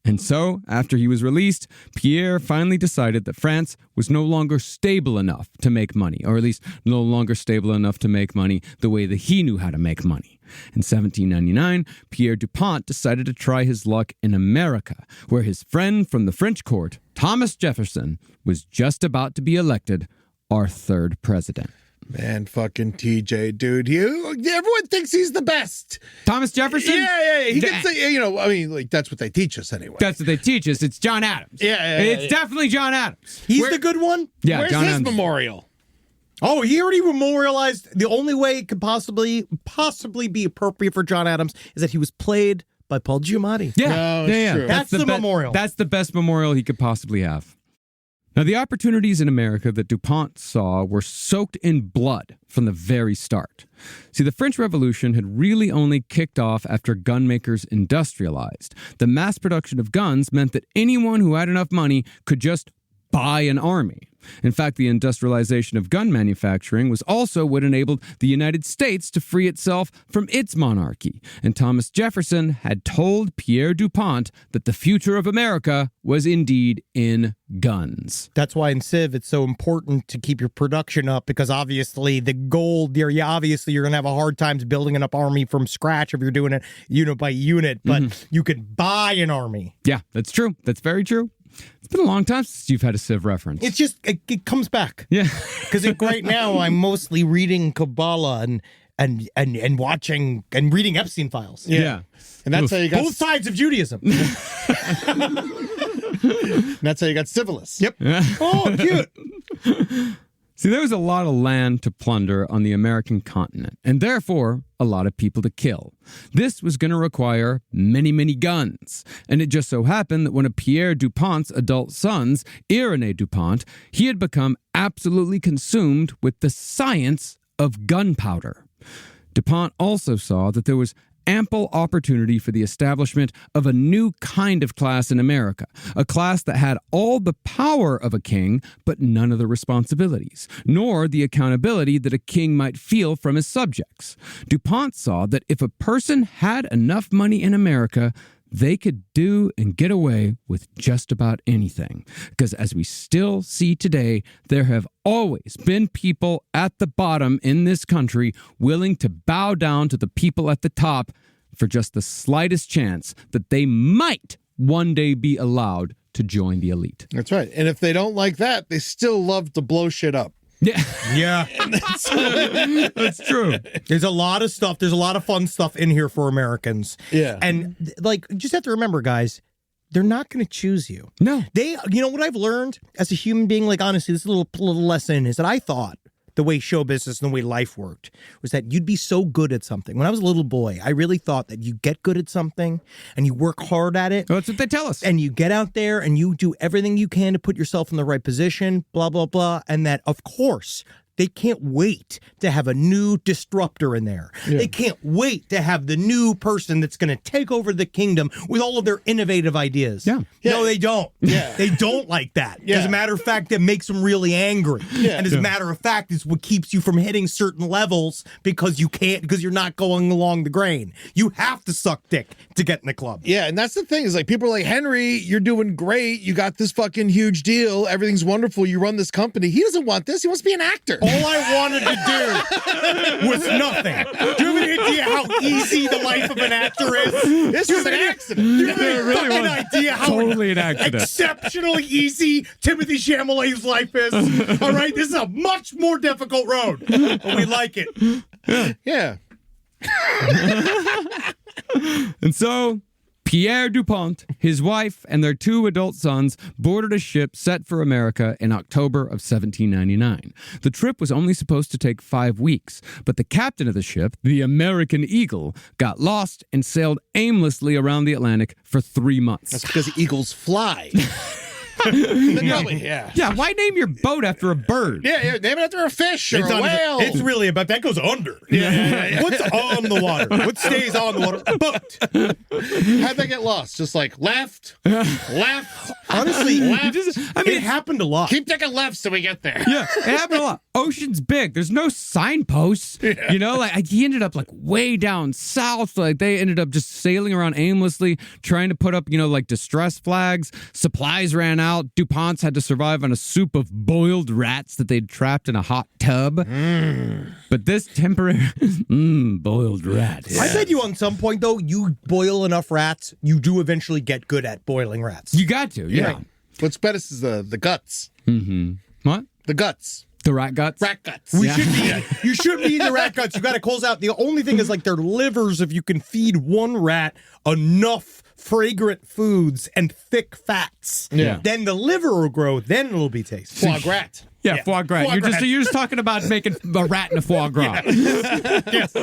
And so, after he was released, Pierre finally decided that France was no longer stable enough to make money, or at least no longer stable enough to make money the way that he knew how to make money. In 1799, Pierre Dupont decided to try his luck in America, where his friend from the French court, Thomas Jefferson, was just about to be elected our third president. Man, fucking TJ, dude. Everyone thinks he's the best. Thomas Jefferson? Yeah. He can say, that's what they teach us anyway. That's what they teach us. It's John Adams. It's definitely John Adams. He's the good one? Yeah, Where's John his Adams. memorial? Oh, he already memorialized. The only way it could possibly be appropriate for John Adams is that he was played by Paul Giamatti. Yeah. True. That's the memorial. That's the best memorial he could possibly have. Now, the opportunities in America that DuPont saw were soaked in blood from the very start. See, the French Revolution had really only kicked off after gun makers industrialized. The mass production of guns meant that anyone who had enough money could just buy an army. In fact, the industrialization of gun manufacturing was also what enabled the United States to free itself from its monarchy. And Thomas Jefferson had told Pierre Dupont that the future of America was indeed in guns. That's why in Civ it's so important to keep your production up, because obviously the goal there, obviously you're going to have a hard time building an up army from scratch if you're doing it unit by unit, but you can buy an army. Yeah, that's true. That's very true. It's been a long time since you've had a Civ reference. It's just, it comes back. Yeah. Because right now I'm mostly reading Kabbalah and watching and reading Epstein files. Yeah. And that's how you got both sides of Judaism. And that's how you got Civilis. Yep. Oh, cute. See, there was a lot of land to plunder on the American continent, and therefore a lot of people to kill. This was going to require many, many guns. And it just so happened that one of Pierre Dupont's adult sons, Irénée Dupont, he had become absolutely consumed with the science of gunpowder. Dupont also saw that there was ample opportunity for the establishment of a new kind of class in America, a class that had all the power of a king, but none of the responsibilities, nor the accountability that a king might feel from his subjects. Dupont saw that if a person had enough money in America, they could do and get away with just about anything. Because as we still see today, there have always been people at the bottom in this country willing to bow down to the people at the top for just the slightest chance that they might one day be allowed to join the elite. That's right. And if they don't like that, they still love to blow shit up. Yeah. That's true. There's a lot of stuff. There's a lot of fun stuff in here for Americans. Yeah. And you just have to remember, guys, they're not going to choose you. No. You know what I've learned as a human being, honestly, this little lesson is that I thought the way show business and the way life worked was that you'd be so good at something. When I was a little boy, I really thought that you get good at something and you work hard at it. Well, that's what they tell us. And you get out there and you do everything you can to put yourself in the right position, blah, blah, blah. And that, of course, They can't wait to have a new disruptor in there. Yeah. They can't wait to have the new person that's going to take over the kingdom with all of their innovative ideas. Yeah. No, they don't. Yeah. They don't like that. Yeah. As a matter of fact, it makes them really angry. Yeah. And as a matter of fact, it's what keeps you from hitting certain levels because you're not going along the grain. You have to suck dick to get in the club. Yeah, and that's the thing is like people are like, Henry, you're doing great. You got this fucking huge deal. Everything's wonderful. You run this company. He doesn't want this. He wants to be an actor. All I wanted to do was nothing. Do you have any idea how easy the life of an actor is? This was an accident. Do you have any fucking idea how Totally an accident. exceptionally easy Timothy Chalamet's life is? All right, this is a much more difficult road, but we like it. Yeah. And so Pierre DuPont, his wife, and their 2 adult sons boarded a ship set for America in October of 1799. The trip was only supposed to take 5 weeks, but the captain of the ship, the American Eagle, got lost and sailed aimlessly around the Atlantic for 3 months. That's because eagles fly. Yeah. Yeah, why name your boat after a bird? Yeah, name it after a fish or a whale. It's really about that goes under. Yeah. What's on the water? What stays on the water? A boat. How'd they get lost? Just like left. Honestly, left. it happened a lot. Keep taking lefts till we get there. Yeah, it happened a lot. Ocean's big. There's no signposts. Yeah. You know, like he ended up like way down south. Like they ended up just sailing around aimlessly, trying to put up, like distress flags. Supplies ran out. DuPont's had to survive on a soup of boiled rats that they'd trapped in a hot tub. But this temporary boiled rats. I bet you on some point, though, you boil enough rats, you do eventually get good at boiling rats. You got to, yeah. What's best is the guts. Mm-hmm. What? The guts. The rat guts? Rat guts. You should be eating the rat guts. You got to close out. The only thing is like their livers, if you can feed one rat enough fragrant foods and thick fats, then the liver will grow, then it'll be tasty. Foie gras. Yeah, foie gras. You're just talking about making a rat in a foie gras. Yes.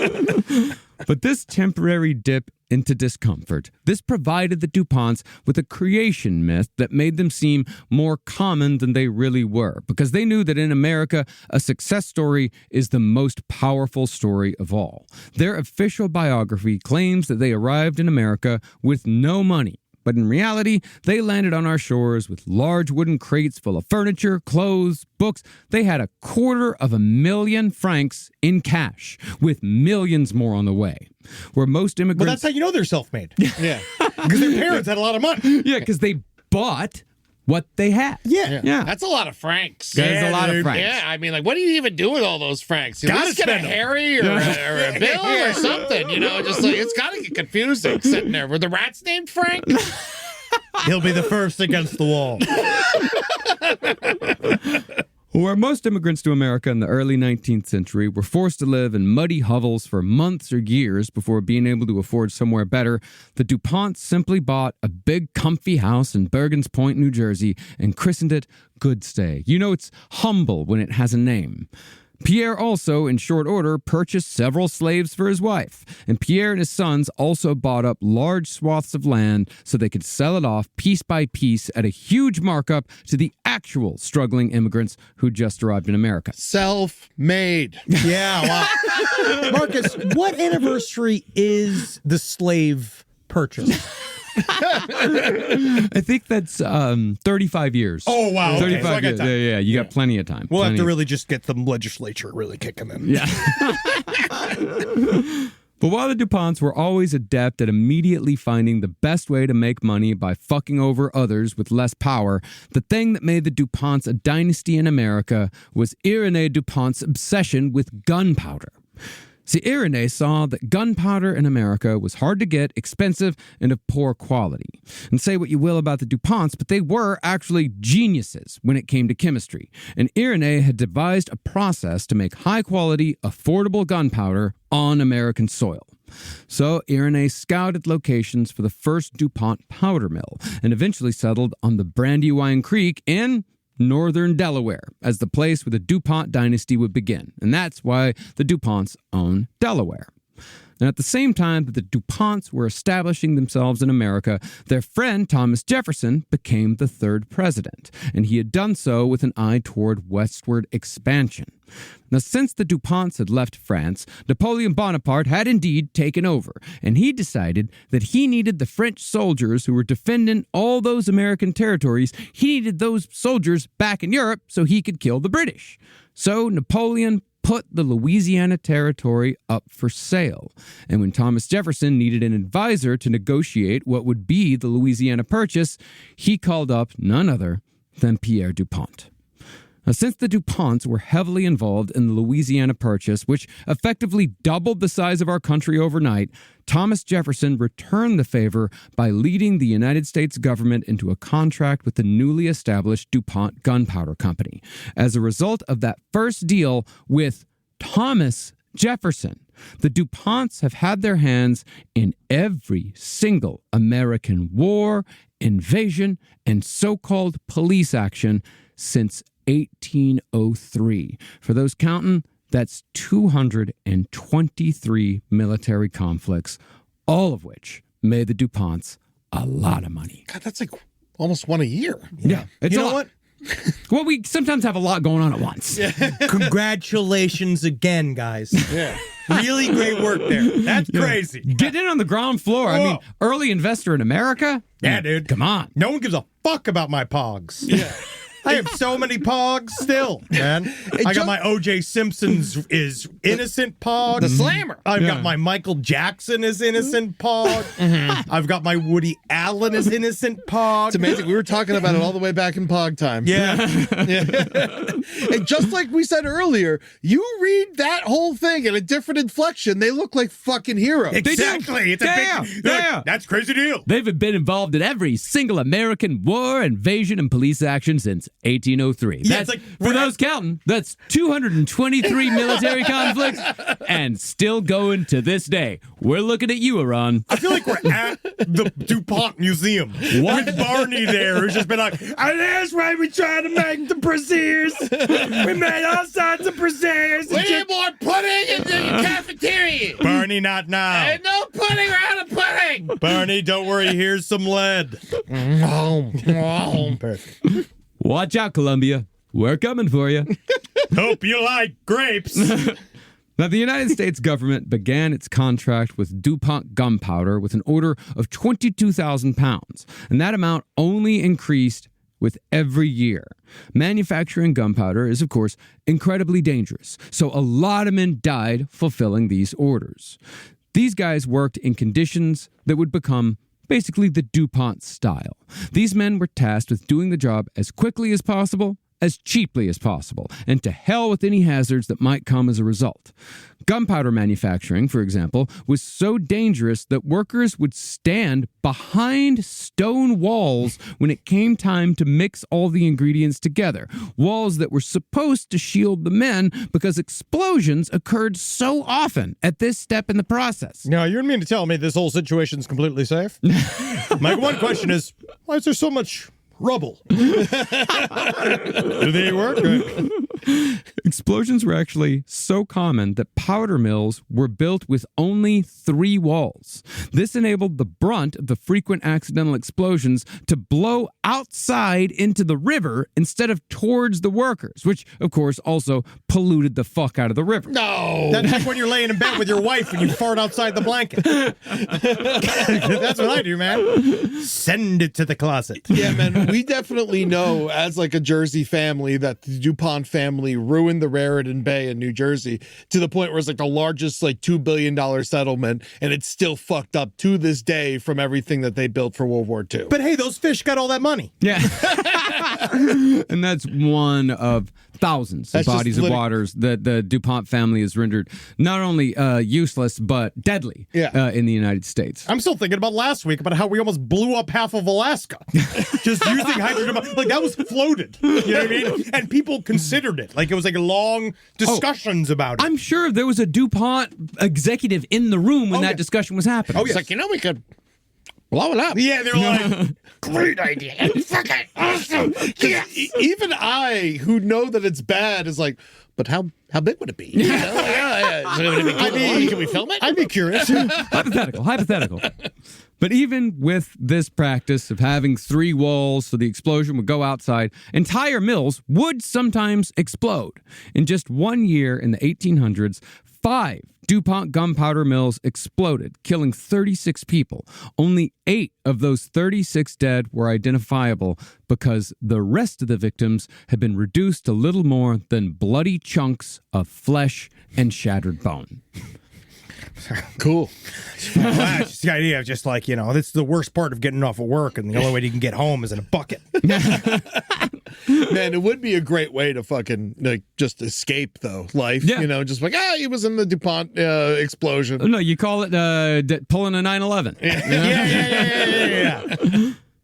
But this temporary dip into discomfort, this provided the DuPonts with a creation myth that made them seem more common than they really were, because they knew that in America, a success story is the most powerful story of all. Their official biography claims that they arrived in America with no money. But in reality, they landed on our shores with large wooden crates full of furniture, clothes, books. They had $250,000 francs in cash, with millions more on the way. Where most immigrants... Well, that's how you know they're self-made. Yeah. Because their parents had a lot of money. Yeah, because they bought what they had. Yeah. That's a lot of francs. That's a lot of francs. Yeah, I mean, like, what do you even do with all those francs? You Gotta just get a spend 'em. Harry or a Bill or something, just like, it's got to get confusing sitting there. Were the rats named Frank? He'll be the first against the wall. Where most immigrants to America in the early 19th century were forced to live in muddy hovels for months or years before being able to afford somewhere better, the DuPonts simply bought a big comfy house in Bergen's Point, New Jersey, and christened it Good Stay. It's humble when it has a name. Pierre also, in short order, purchased several slaves for his wife, and Pierre and his sons also bought up large swaths of land so they could sell it off piece by piece at a huge markup to the actual struggling immigrants who just arrived in America. Self-made. Yeah, wow. Marcus, what anniversary is the slave purchase? I think that's 35 years. Oh, wow. Okay. 35 So I got years. time. Yeah, you got plenty of time. We'll have to really just get the legislature really kicking in. Yeah. But while the DuPonts were always adept at immediately finding the best way to make money by fucking over others with less power, the thing that made the DuPonts a dynasty in America was Irénée DuPont's obsession with gunpowder. See, Irénée saw that gunpowder in America was hard to get, expensive, and of poor quality. And say what you will about the DuPonts, but they were actually geniuses when it came to chemistry. And Irénée had devised a process to make high-quality, affordable gunpowder on American soil. So Irénée scouted locations for the first DuPont powder mill and eventually settled on the Brandywine Creek in northern Delaware as the place where the DuPont dynasty would begin. And that's why the DuPonts own Delaware. And at the same time that the DuPonts were establishing themselves in America, their friend Thomas Jefferson became the third president. And he had done so with an eye toward westward expansion. Now, since the DuPonts had left France, Napoleon Bonaparte had indeed taken over, and he decided that he needed the French soldiers who were defending all those American territories. He needed those soldiers back in Europe so he could kill the British. So Napoleon put the Louisiana Territory up for sale. And when Thomas Jefferson needed an advisor to negotiate what would be the Louisiana Purchase, he called up none other than Pierre DuPont. Now, since the DuPonts were heavily involved in the Louisiana Purchase, which effectively doubled the size of our country overnight, Thomas Jefferson returned the favor by leading the United States government into a contract with the newly established DuPont Gunpowder Company. As a result of that first deal with Thomas Jefferson, the DuPonts have had their hands in every single American war, invasion, and so-called police action since 1803. For those counting, that's 223 military conflicts, all of which made the DuPonts a lot of money. God, that's like almost one a year. Yeah. It's You a know lot. what? Well, we sometimes have a lot going on at once. Congratulations again, guys. Yeah. Really great work there. That's crazy. Get in on the ground floor. I mean, Whoa. early investor in America? Yeah, dude. Come on. No one gives a fuck about my pogs. Yeah. I have so many pogs still, man. I got my O.J. Simpson's is innocent pog. The slammer. I've got my Michael Jackson is innocent pog. I've got my Woody Allen is innocent pog. It's amazing. We were talking about it all the way back in Pog time. Yeah. And just like we said earlier, you read that whole thing in a different inflection, they look like fucking heroes. Exactly. It's a big. Yeah. That's a crazy deal. They've been involved in every single American war, invasion, and police action since 1803. Yeah, That's, it's like for those counting, that's 223 military conflicts and still going to this day. We're looking at you, Iran. I feel like we're at the DuPont Museum with Barney there, who's just been like, and that's why we try to make the braziers. We made all sorts of braziers. We need more pudding in the cafeteria. Barney, not now. And no pudding, we're out of pudding. Barney, don't worry, here's some lead. Perfect. Watch out, Columbia. We're coming for you. Hope you like grapes. Now, the United States government began its contract with DuPont Gunpowder with an order of 22,000 pounds, and that amount only increased with every year. Manufacturing gunpowder is, of course, incredibly dangerous, so a lot of men died fulfilling these orders. These guys worked in conditions that would become basically the DuPont style. These men were tasked with doing the job as quickly as possible, as cheaply as possible, and to hell with any hazards that might come as a result. Gunpowder manufacturing, for example, was so dangerous that workers would stand behind stone walls when it came time to mix all the ingredients together. Walls that were supposed to shield the men because explosions occurred so often at this step in the process. Now, you mean to tell me this whole situation's completely safe? My one question is, why is there so much rubble? Do they work? Explosions were actually so common that powder mills were built with only 3 walls. This enabled the brunt of the frequent accidental explosions to blow outside into the river instead of towards the workers, which, of course, also polluted the fuck out of the river. No. That's like when you're laying in bed with your wife and you fart outside the blanket. That's what I do, man. Send it to the closet. Yeah, man, we definitely know as like a Jersey family that the DuPont family ruined the Raritan Bay in New Jersey to the point where it's like the largest like $2 billion settlement, and it's still fucked up to this day from everything that they built for World War II. But hey, those fish got all that money. Yeah. And that's one of thousands of bodies of waters that the DuPont family has rendered not only useless, but deadly in the United States. I'm still thinking about last week about how we almost blew up half of Alaska just using hydrogen. Like, that was floated. You know what I mean? And people considered it. Like, it was like long discussions about it. I'm sure there was a DuPont executive in the room when that discussion was happening. Oh, It's like, we could blow it up. Yeah, they're like, Great idea. Fucking awesome. Yes. Even I, who know that it's bad, is like, but how big would it be? You know? Like, can we film it? I'd be curious. Hypothetical. But even with this practice of having 3 walls so the explosion would go outside, entire mills would sometimes explode. In just 1 year in the 1800s, 5 DuPont gunpowder mills exploded, killing 36 people. Only 8 of those 36 dead were identifiable because the rest of the victims had been reduced to little more than bloody chunks of flesh and shattered bone. Cool. Wow, it's just the idea of just like, this is the worst part of getting off of work, and the only way you can get home is in a bucket. Man, it would be a great way to fucking just escape life. Yeah. Just like, he was in the DuPont explosion. No, you call it pulling a 9/11. Yeah.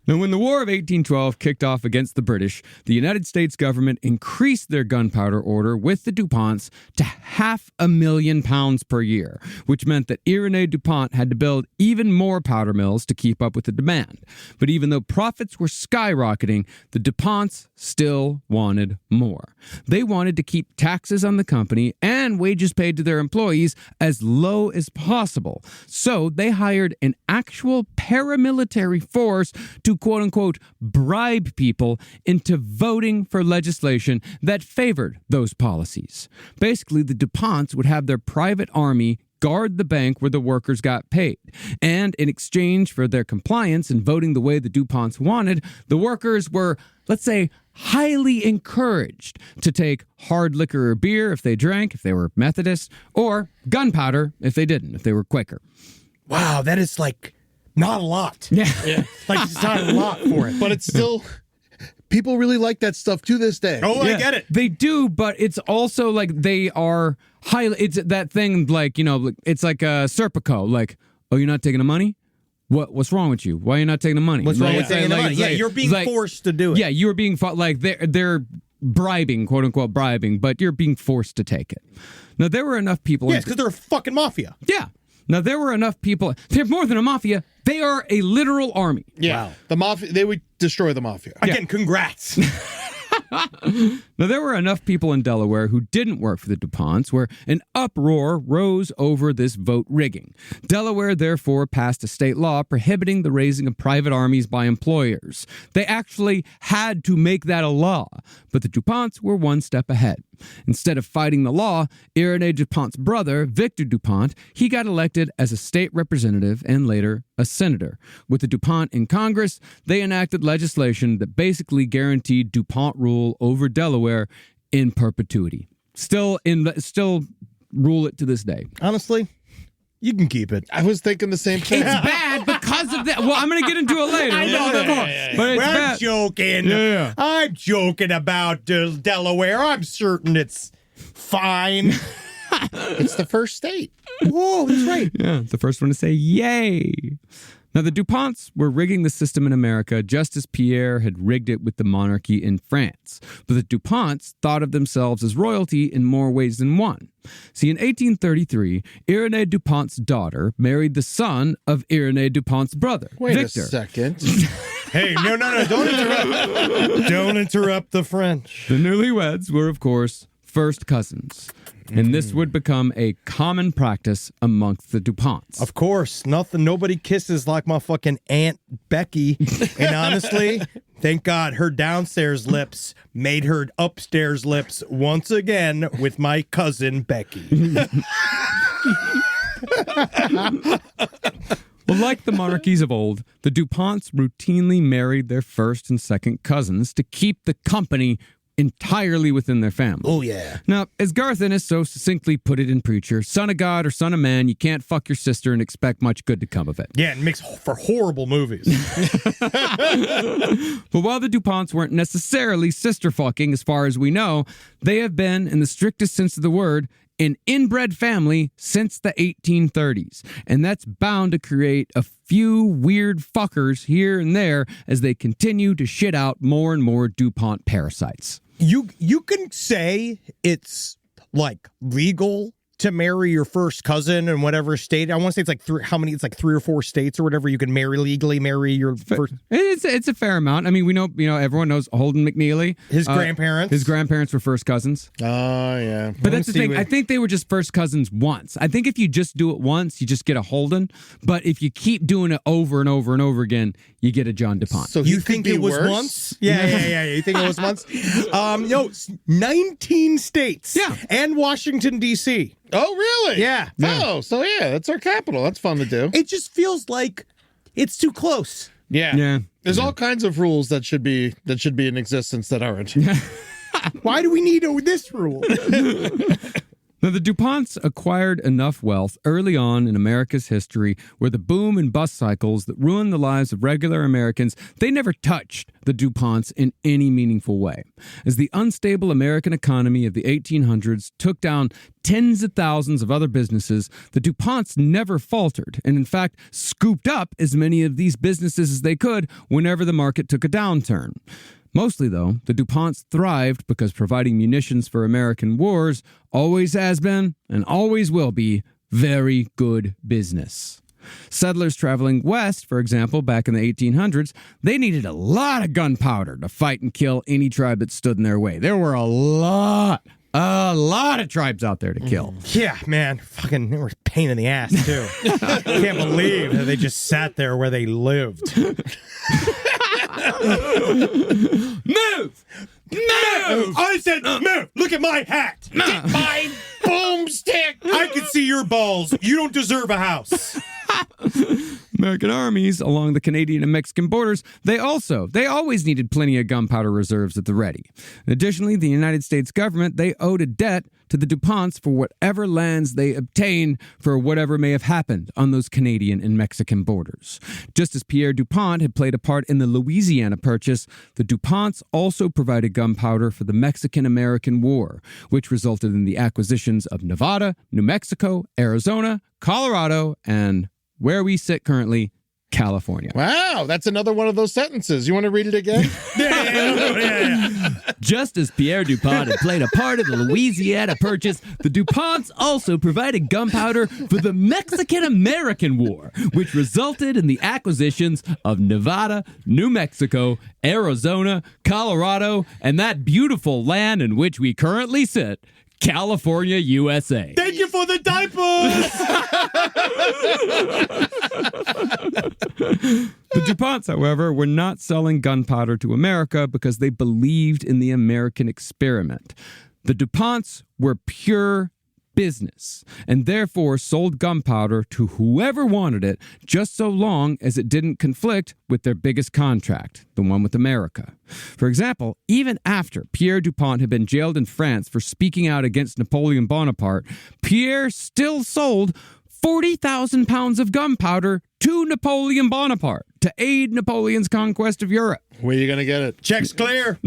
Now, when the War of 1812 kicked off against the British, the United States government increased their gunpowder order with the DuPonts to £500,000 per year, which meant that Irénée DuPont had to build even more powder mills to keep up with the demand. But even though profits were skyrocketing, the DuPonts still wanted more. They wanted to keep taxes on the company and wages paid to their employees as low as possible. So they hired an actual paramilitary force to quote-unquote bribe people into voting for legislation that favored those policies. Basically, the DuPonts would have their private army guard the bank where the workers got paid. And in exchange for their compliance and voting the way the DuPonts wanted, the workers were, let's say, highly encouraged to take hard liquor or beer if they drank, if they were Methodist, or gunpowder if they didn't, if they were Quaker. Wow, that is not a lot. Yeah. It's not a lot for it. But it's still, people really like that stuff to this day. Oh, I get it. They do, but it's also they are highly, it's that thing it's like a Serpico, oh, you're not taking the money? What's wrong with you? Why are you not taking the money? What's wrong with taking the money? Yeah, you're being forced to do it. Yeah, you're being they're bribing, quote unquote bribing, but you're being forced to take it. Now, there were enough people. Yeah, because they're a fucking mafia. Yeah. Now, there were enough people. They're more than a mafia. They are a literal army. Yeah. Wow. The mafia, they would destroy the mafia. Again, congrats. Now, there were enough people in Delaware who didn't work for the DuPonts where an uproar rose over this vote rigging. Delaware, therefore, passed a state law prohibiting the raising of private armies by employers. They actually had to make that a law, but the DuPonts were one step ahead. Instead of fighting the law, Irénée DuPont's brother, Victor DuPont, he got elected as a state representative and later a senator. With the DuPont in Congress, they enacted legislation that basically guaranteed DuPont rule over Delaware in perpetuity. Still rule it to this day. Honestly, you can keep it. I was thinking the same thing. It's bad because of that. Well, I'm going to get into it later. I know, of course. But it's I'm bad. joking. Yeah. I'm joking about Delaware. I'm certain it's fine. It's the first state. Whoa, that's right. Yeah, the first one to say yay. Now, the DuPonts were rigging the system in America just as Pierre had rigged it with the monarchy in France. But the DuPonts thought of themselves as royalty in more ways than one. See, in 1833, Irénée DuPont's daughter married the son of Irénée DuPont's brother, Wait Victor. a second. Hey, no, don't interrupt. Don't interrupt the French. The newlyweds were, of course, first cousins. And this would become a common practice amongst the DuPonts. Of course, nobody kisses like my fucking Aunt Becky. And honestly, thank God her downstairs lips made her upstairs lips once again with my cousin Becky. Well, like the monarchies of old, the DuPonts routinely married their first and second cousins to keep the company entirely within their family. Oh, yeah. Now, as Garth Ennis so succinctly put it in Preacher, son of God or son of man, you can't fuck your sister and expect much good to come of it. Yeah, it makes for horrible movies. But while the DuPonts weren't necessarily sister fucking as far as we know, they have been, in the strictest sense of the word, an inbred family since the 1830s. And that's bound to create a few weird fuckers here and there as they continue to shit out more and more DuPont parasites. You can say it's legal to marry your first cousin in whatever state. I want to say it's like it's 3 or 4 states or whatever you can legally marry your first. It's a fair amount. I mean, we know, everyone knows Holden McNeely. His grandparents. His grandparents were first cousins. Oh, yeah. But that's the thing. I think they were just first cousins once. I think if you just do it once, you just get a Holden. But if you keep doing it over and over and over again, you get a John DuPont. So you think it was once? Yeah. You think it was once? 19 states. Yeah. And Washington, D.C. Oh, really? Yeah. Oh, so yeah, that's our capital. That's fun to do. It just feels like it's too close. Yeah. There's all kinds of rules that should be in existence that aren't. Why do we need this rule? Now, the DuPonts acquired enough wealth early on in America's history where the boom and bust cycles that ruined the lives of regular Americans, they never touched the DuPonts in any meaningful way. As the unstable American economy of the 1800s took down tens of thousands of other businesses, the DuPonts never faltered and, in fact, scooped up as many of these businesses as they could whenever the market took a downturn. Mostly, though, the DuPonts thrived because providing munitions for American wars always has been and always will be very good business. Settlers traveling west, for example, back in the 1800s, they needed a lot of gunpowder to fight and kill any tribe that stood in their way. There were a lot of tribes out there to kill. Yeah, man. Fucking, they were a pain in the ass, too. Can't believe that they just sat there where they lived. Move! I said move! Look at my hat! Get my boomstick! I can see your balls. You don't deserve a house. American armies along the Canadian and Mexican borders, they always needed plenty of gunpowder reserves at the ready. Additionally, the United States government, they owed a debt to the DuPonts for whatever lands they obtained for whatever may have happened on those Canadian and Mexican borders. Just as Pierre DuPont had played a part in the Louisiana Purchase, the DuPonts also provided gunpowder for the Mexican-American War, which resulted in the acquisitions of Nevada, New Mexico, Arizona, Colorado, and where we sit currently, California. Wow, that's another one of those sentences. You want to read it again? Just as Pierre DuPont had played a part in the Louisiana Purchase, the DuPonts also provided gunpowder for the Mexican-American War, which resulted in the acquisitions of Nevada, New Mexico, Arizona, Colorado, and that beautiful land in which we currently sit, California, USA. Thank you for the diapers! The DuPonts, however, were not selling gunpowder to America because they believed in the American experiment. The DuPonts were pure business and therefore sold gunpowder to whoever wanted it just so long as it didn't conflict with their biggest contract, the one with America. For example, even after Pierre DuPont had been jailed in France for speaking out against Napoleon Bonaparte, Pierre still sold 40,000 pounds of gunpowder to Napoleon Bonaparte to aid Napoleon's conquest of Europe. Where are you going to get it? Check's clear.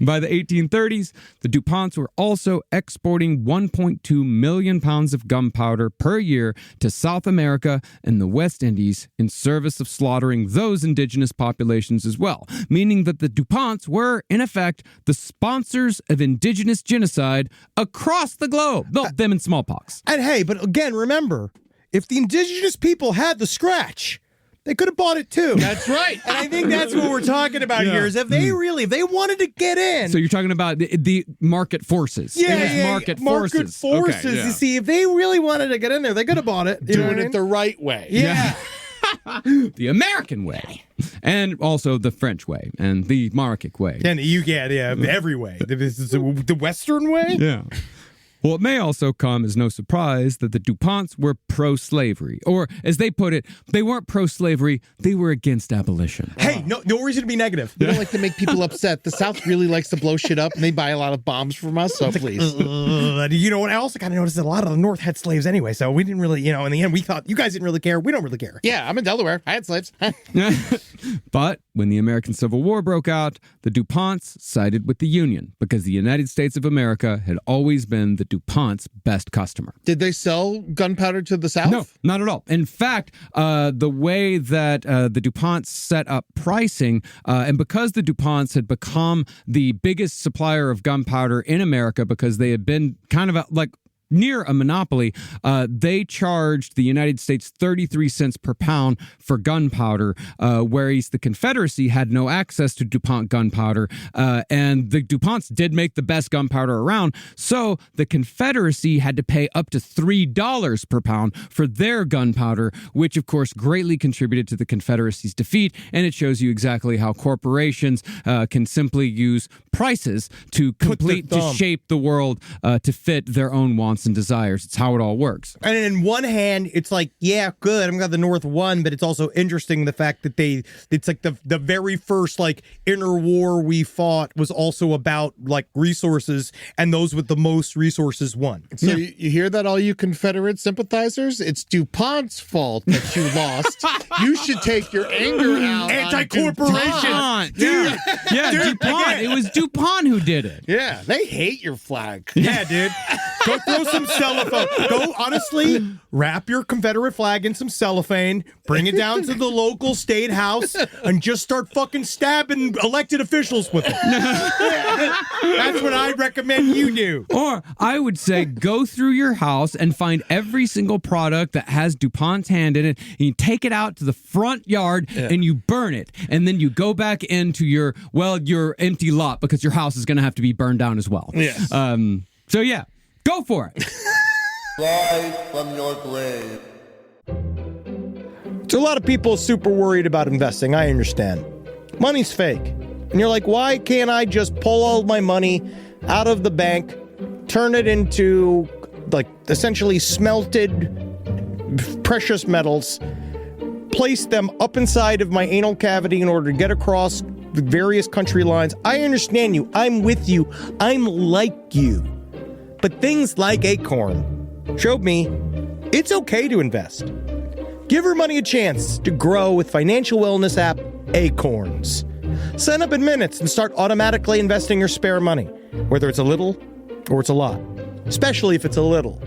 By the 1830s, the DuPonts were also exporting 1.2 million pounds of gunpowder per year to South America and the West Indies in service of slaughtering those indigenous populations as well, meaning that the DuPonts were, in effect, the sponsors of indigenous genocide across the globe. Them and smallpox. And hey, but again, remember, if the indigenous people had the scratch, they could have bought it too. That's right. And I think that's what we're talking about here, is if they wanted to get in. So you're talking about the market forces. Market forces. Okay, You see, if they really wanted to get in there, they could have bought it. Doing it the right way. Yeah. The American way. And also the French way and the Markic way. And every way. The Western way? Yeah. Well, it may also come as no surprise that the DuPonts were pro-slavery. Or, as they put it, they weren't pro-slavery, they were against abolition. Hey, no reason to be negative. We don't like to make people upset. The South really likes to blow shit up, and they buy a lot of bombs from us, so please. You know what? I also kind of noticed that a lot of the North had slaves anyway, so we didn't really, in the end, we thought you guys didn't really care. We don't really care. Yeah, I'm in Delaware. I had slaves. But when the American Civil War broke out, the DuPonts sided with the Union because the United States of America had always been the DuPont's best customer. Did they sell gunpowder to the South? No, not at all. In fact, the way that the DuPonts set up pricing, and because the DuPonts had become the biggest supplier of gunpowder in America because they had been kind of like near a monopoly. They charged the United States 33 cents per pound for gunpowder, whereas the Confederacy had no access to DuPont gunpowder. And the DuPonts did make the best gunpowder around, so the Confederacy had to pay up to $3 per pound for their gunpowder, which of course greatly contributed to the Confederacy's defeat. And it shows you exactly how corporations can simply use prices to shape the world to fit their own wants and desires. It's how it all works. And in one hand, it's like, yeah, good, I'm glad the North won, but it's also interesting the fact that it's like the very first like inner war we fought was also about like resources, and those with the most resources won. So you hear that, all you Confederate sympathizers? It's DuPont's fault that you lost. You should take your anger out Anti-corporation. on Dude. DuPont. It was DuPont who did it. Yeah, they hate your flag. Yeah, dude. Go throw some cellophane. Go, honestly, wrap your Confederate flag in some cellophane, bring it down to the local state house, and just start fucking stabbing elected officials with it. That's what I recommend you do. Or I would say go through your house and find every single product that has DuPont's hand in it, and you take it out to the front yard and you burn it. And then you go back into your empty lot, because your house is going to have to be burned down as well. Yes. So yeah, go for it. Rise from your grave. So a lot of people are super worried about investing. I understand. Money's fake. And you're like, why can't I just pull all my money out of the bank, turn it into like essentially smelted precious metals, place them up inside of my anal cavity in order to get across the various country lines? I understand you. I'm with you. I'm like you. But things like Acorn showed me it's okay to invest. Give your money a chance to grow with financial wellness app Acorns. Sign up in minutes and start automatically investing your spare money, whether it's a little or it's a lot, especially if it's a little.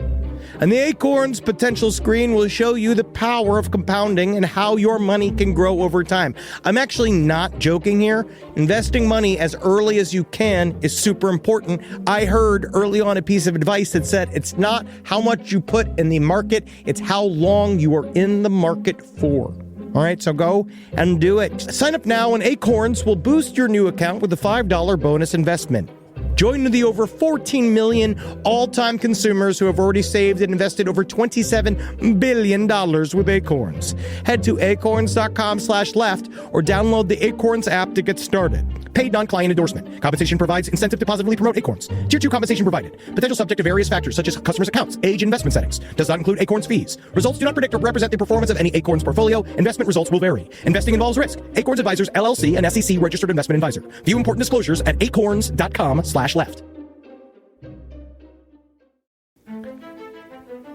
And the Acorns potential screen will show you the power of compounding and how your money can grow over time. I'm actually not joking here. Investing money as early as you can is super important. I heard early on a piece of advice that said it's not how much you put in the market, it's how long you are in the market for. All right, so go and do it. Sign up now and Acorns will boost your new account with a $5 bonus investment. Join the over 14 million all-time consumers who have already saved and invested over $27 billion with Acorns. Head to acorns.com/left or download the Acorns app to get started. Paid non-client endorsement. Compensation provides incentive to positively promote Acorns. Tier 2 compensation provided. Potential subject to various factors such as customers' accounts, age, and investment settings. Does not include Acorns fees. Results do not predict or represent the performance of any Acorns portfolio. Investment results will vary. Investing involves risk. Acorns Advisors, LLC, an SEC registered investment advisor. View important disclosures at acorns.com/left.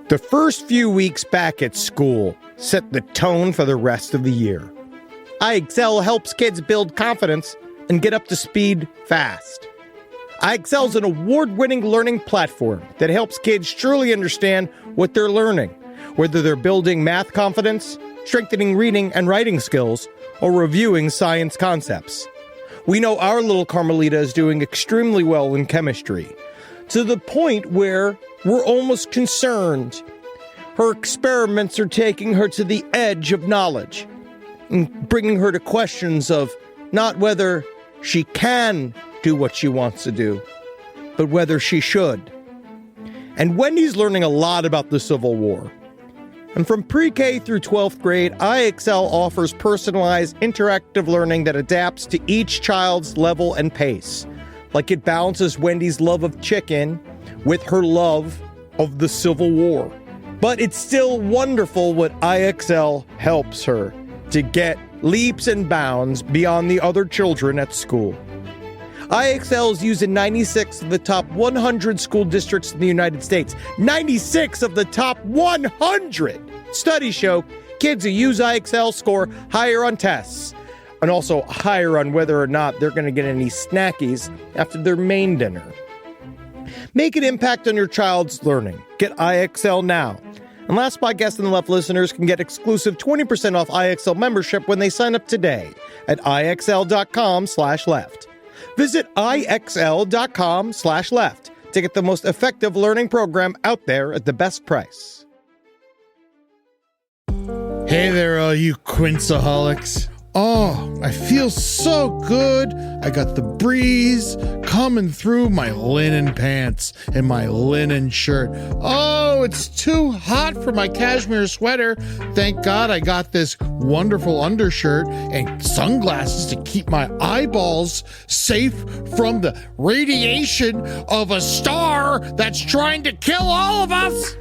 The first few weeks back at school set the tone for the rest of the year. iExcel helps kids build confidence and get up to speed fast. iExcel is an award-winning learning platform that helps kids truly understand what they're learning, whether they're building math confidence, strengthening reading and writing skills, or reviewing science concepts. We know our little Carmelita is doing extremely well in chemistry, to the point where we're almost concerned. Her experiments are taking her to the edge of knowledge and bringing her to questions of not whether she can do what she wants to do, but whether she should. And Wendy's learning a lot about the Civil War. And from pre-K through 12th grade, iExcel offers personalized interactive learning that adapts to each child's level and pace. Like it balances Wendy's love of chicken with her love of the Civil War. But it's still wonderful what iExcel helps her to get leaps and bounds beyond the other children at school. iExcel is used in 96 of the top 100 school districts in the United States. 96 of the top 100! Studies show kids who use iExcel score higher on tests, and also higher on whether or not they're going to get any snackies after their main dinner. Make an impact on your child's learning. Get iExcel now. And Last Podcast on the Left listeners can get exclusive 20% off iExcel membership when they sign up today at iexcel.com/left. Visit iexcel.com/left. to get the most effective learning program out there at the best price. Hey there, all you Quinceaholics. Oh, I feel so good. I got the breeze coming through my linen pants and my linen shirt. Oh, it's too hot for my cashmere sweater. Thank God I got this wonderful undershirt and sunglasses to keep my eyeballs safe from the radiation of a star that's trying to kill all of us.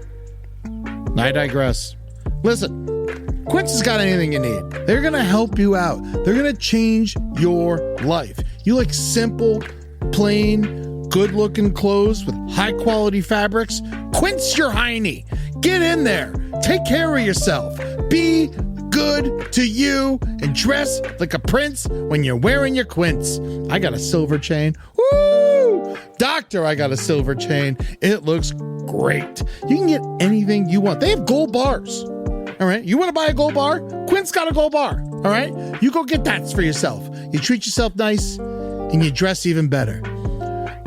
I digress. Listen. Quince has got anything you need. They're going to help you out. They're going to change your life. You like simple, plain, good-looking clothes with high-quality fabrics? Quince your hiney. Get in there. Take care of yourself. Be good to you and dress like a prince when you're wearing your Quince. I got a silver chain. Woo! Doctor, I got a silver chain. It looks great. You can get anything you want. They have gold bars. All right, you want to buy a gold bar? Quint's got a gold bar. All right, you go get that for yourself. You treat yourself nice and you dress even better.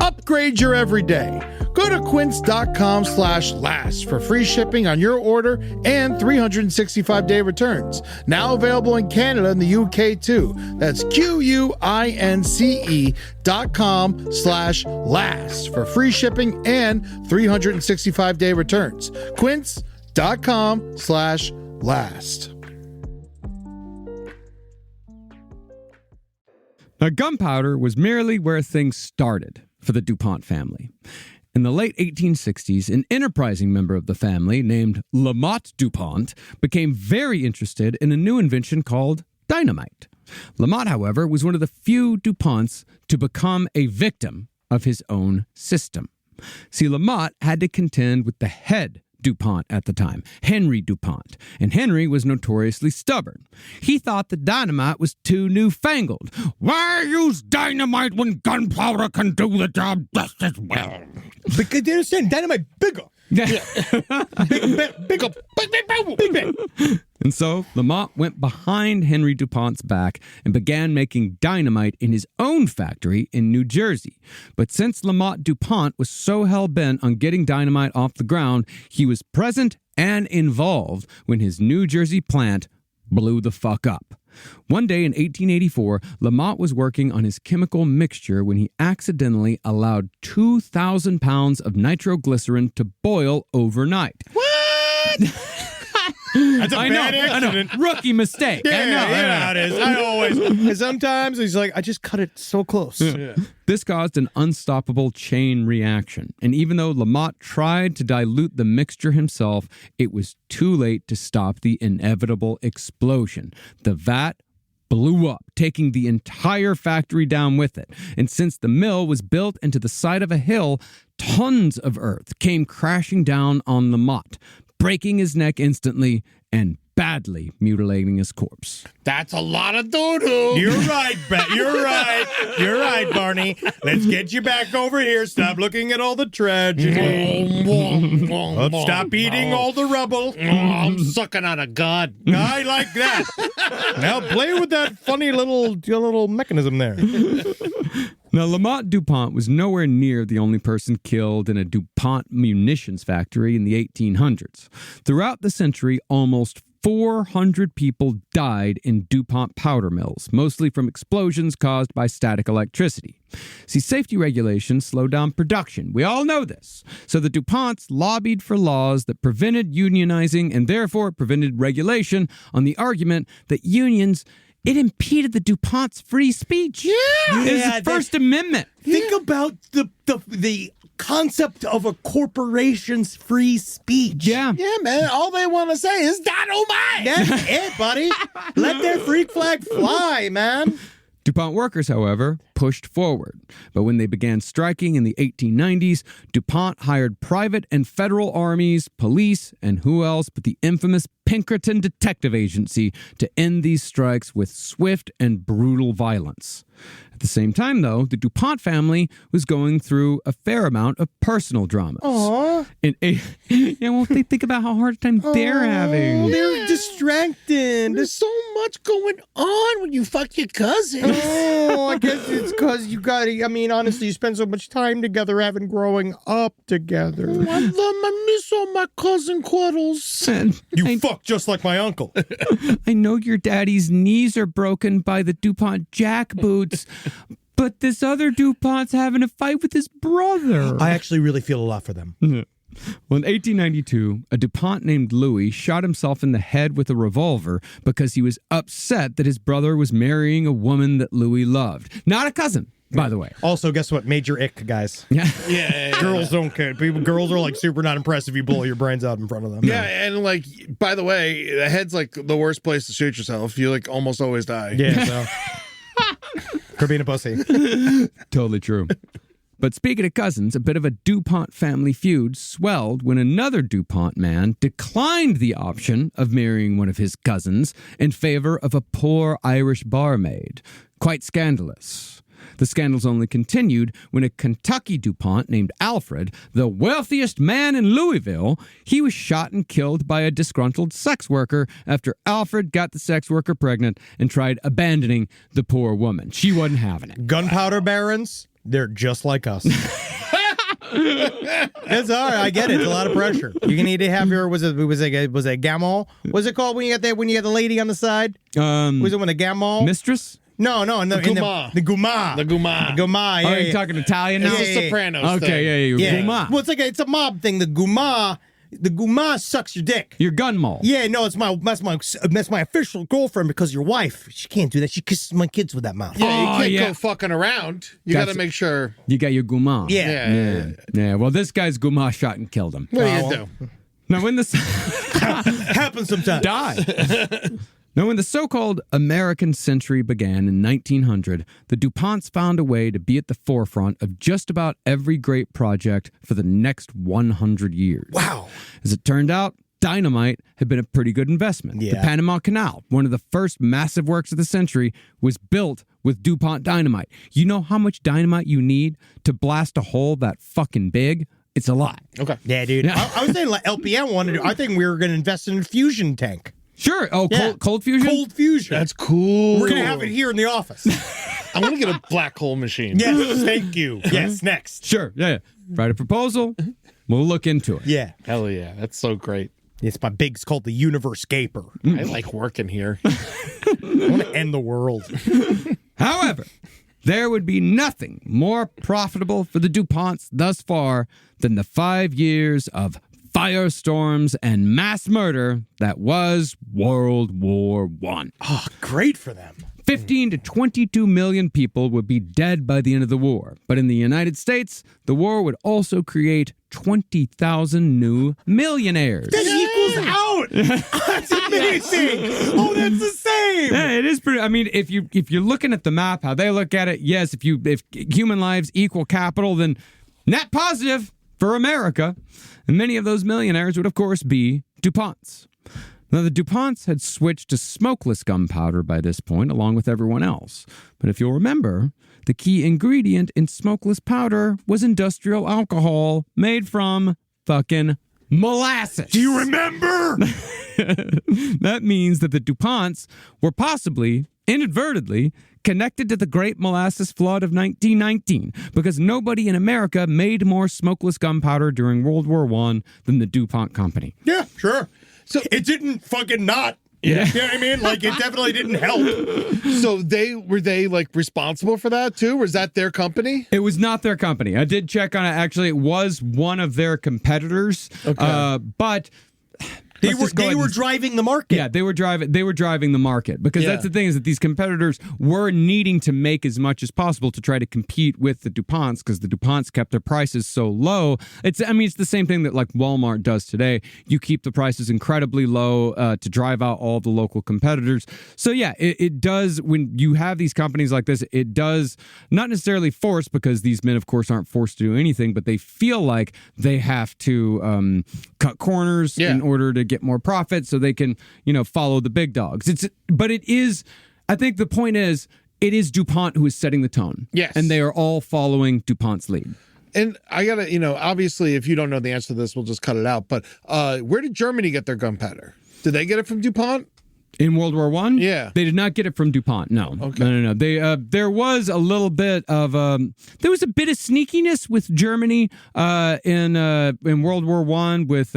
Upgrade your everyday. Go to quince.com/last for free shipping on your order and 365-day returns. Now available in Canada and the UK too. That's QUINCE.com/last for free shipping and 365-day returns. Quince.com/last. Now, gunpowder was merely where things started for the DuPont family. In the late 1860s, an enterprising member of the family named Lamont DuPont became very interested in a new invention called dynamite. Lamont, however, was one of the few DuPonts to become a victim of his own system. See, Lamont had to contend with the head DuPont at the time, Henry DuPont, and Henry was notoriously stubborn. He thought the dynamite was too newfangled. Why use dynamite when gunpowder can do the job just as well? Because you understand, dynamite bigger. Yeah. Big. And so Lamont went behind Henry DuPont's back and began making dynamite in his own factory in New Jersey. But since Lamont DuPont was so hell-bent on getting dynamite off the ground, he was present and involved when his New Jersey plant blew the fuck up. One day in 1884, Lamont was working on his chemical mixture when he accidentally allowed 2,000 pounds of nitroglycerin to boil overnight. What? That's a bad accident. I know. Rookie mistake. Yeah, I know it is. I always. And sometimes he's like, I just cut it so close. Yeah. This caused an unstoppable chain reaction. And even though Lamont tried to dilute the mixture himself, it was too late to stop the inevitable explosion. The vat blew up, taking the entire factory down with it. And since the mill was built into the side of a hill, tons of earth came crashing down on Lamont, breaking his neck instantly and badly mutilating his corpse. That's a lot of doo-doo. You're right, You're right. You're right, Barney. Let's get you back over here. Stop looking at all the tragedy. Stop eating all the rubble. I'm sucking on a god. I like that. Now play with that funny little mechanism there. Now, Lamont DuPont was nowhere near the only person killed in a DuPont munitions factory in the 1800s. Throughout the century, almost 400 people died in DuPont powder mills, mostly from explosions caused by static electricity. See, safety regulations slowed down production. We all know this. So the DuPonts lobbied for laws that prevented unionizing and therefore prevented regulation on the argument that unions, it impeded the DuPont's free speech. It's the First Amendment. Think about the concept of a corporation's free speech. Yeah, man. All they want to say is dynamite. That's it, buddy. Let their freak flag fly, man. DuPont workers, however, pushed forward. But when they began striking in the 1890s, DuPont hired private and federal armies, police, and who else but the infamous Pinkerton Detective Agency to end these strikes with swift and brutal violence. At the same time, though, the DuPont family was going through a fair amount of personal dramas. Aww. They think about how hard a time they're having. They're distracted. There's so much going on when you fuck your cousin. Oh, I guess it's It's because you got to, I mean, honestly, you spend so much time together having growing up together. I miss all my cousin Cuddles. You fuck just like my uncle. I know your daddy's knees are broken by the DuPont jackboots, but this other DuPont's having a fight with his brother. I actually really feel a lot for them. Well, in 1892, a DuPont named Louis shot himself in the head with a revolver because he was upset that his brother was marrying a woman that Louis loved. Not a cousin, by the way. Also, guess what? Major ick, guys. Yeah. Girls don't care. Girls are like super not impressed if you blow your brains out in front of them. Yeah, and like, by the way, the head's like the worst place to shoot yourself. You like almost always die. Yeah, so. For being a pussy. Totally true. But speaking of cousins, a bit of a DuPont family feud swelled when another DuPont man declined the option of marrying one of his cousins in favor of a poor Irish barmaid. Quite scandalous. The scandals only continued when a Kentucky DuPont named Alfred, the wealthiest man in Louisville, he was shot and killed by a disgruntled sex worker after Alfred got the sex worker pregnant and tried abandoning the poor woman. She wasn't having it. Gunpowder barons, they're just like us. It's all right. I get it. It's a lot of pressure. You need to have your was it gamol? What's it called when you got the lady on the side? Was it when the gamol? Mistress? No, the guma. The guma. The guma. Guma. Are you talking Italian now? It's a Sopranos thing. Okay, yeah. Guma. Well, it's a mob thing. The guma sucks your dick. Your gun mole. Yeah, no, that's my official girlfriend because your wife, she can't do that. She kisses my kids with that mouth. Yeah, you can't go fucking around. You got to make sure. You got your guma. Yeah. Well, this guy's guma shot and killed him. What are you going to do? Now, when this happens sometimes. Die. Now, when the so-called American century began in 1900, the DuPonts found a way to be at the forefront of just about every great project for the next 100 years. Wow. As it turned out, dynamite had been a pretty good investment. Yeah. The Panama Canal, one of the first massive works of the century, was built with DuPont dynamite. You know how much dynamite you need to blast a hole that fucking big? It's a lot. Okay. Yeah, dude. I was saying like LPM wanted to. I think we were going to invest in a fusion tank. Sure. Oh, Yeah. cold fusion? Cold fusion. That's cool. We're going to have it here in the office. I'm going to get a black hole machine. Yes, thank you. Yes, next. Sure. Yeah. Write a proposal. We'll look into it. Yeah. Hell yeah. That's so great. It's called the Universe Gaper. I like working here. I want to end the world. However, there would be nothing more profitable for the DuPonts thus far than the 5 years of firestorms and mass murder that was World War I. Oh, great for them. 15 to 22 million people would be dead by the end of the war. But in the United States, the war would also create 20,000 new millionaires. That equals out. That's amazing. Oh, that's the same. Yeah, it is pretty. I mean, if you're looking at the map, how they look at it, yes, if human lives equal capital, then net positive for America. And many of those millionaires would, of course, be DuPonts. Now, the DuPonts had switched to smokeless gunpowder by this point, along with everyone else. But if you'll remember, the key ingredient in smokeless powder was industrial alcohol made from fucking molasses. Do you remember? That means that the DuPonts were possibly, inadvertently, connected to the Great Molasses Flood of 1919 because nobody in America made more smokeless gunpowder during World War I than the DuPont Company. Yeah, sure. So it didn't fucking not. Yeah. You know what I mean? Like, it definitely didn't help. So were they like responsible for that too? Was that their company? It was not their company. I did check on it. Actually, it was one of their competitors. Okay. But They were driving the market. Yeah, they were driving the market because Yeah. that's the thing is that these competitors were needing to make as much as possible to try to compete with the DuPonts because the DuPonts kept their prices so low. It's the same thing that like Walmart does today. You keep the prices incredibly low to drive out all the local competitors. So yeah, it does when you have these companies like this, it does not necessarily force because these men of course aren't forced to do anything, but they feel like they have to cut corners in order to get more profit so they can, follow the big dogs. I think the point is, it is DuPont who is setting the tone. Yes. And they are all following DuPont's lead. And I gotta, obviously, if you don't know the answer to this, we'll just cut it out. But where did Germany get their gunpowder? Did they get it from DuPont? In World War I? Yeah. They did not get it from DuPont. No. Okay. No. They there was a little bit of there was a bit of sneakiness with Germany in World War I with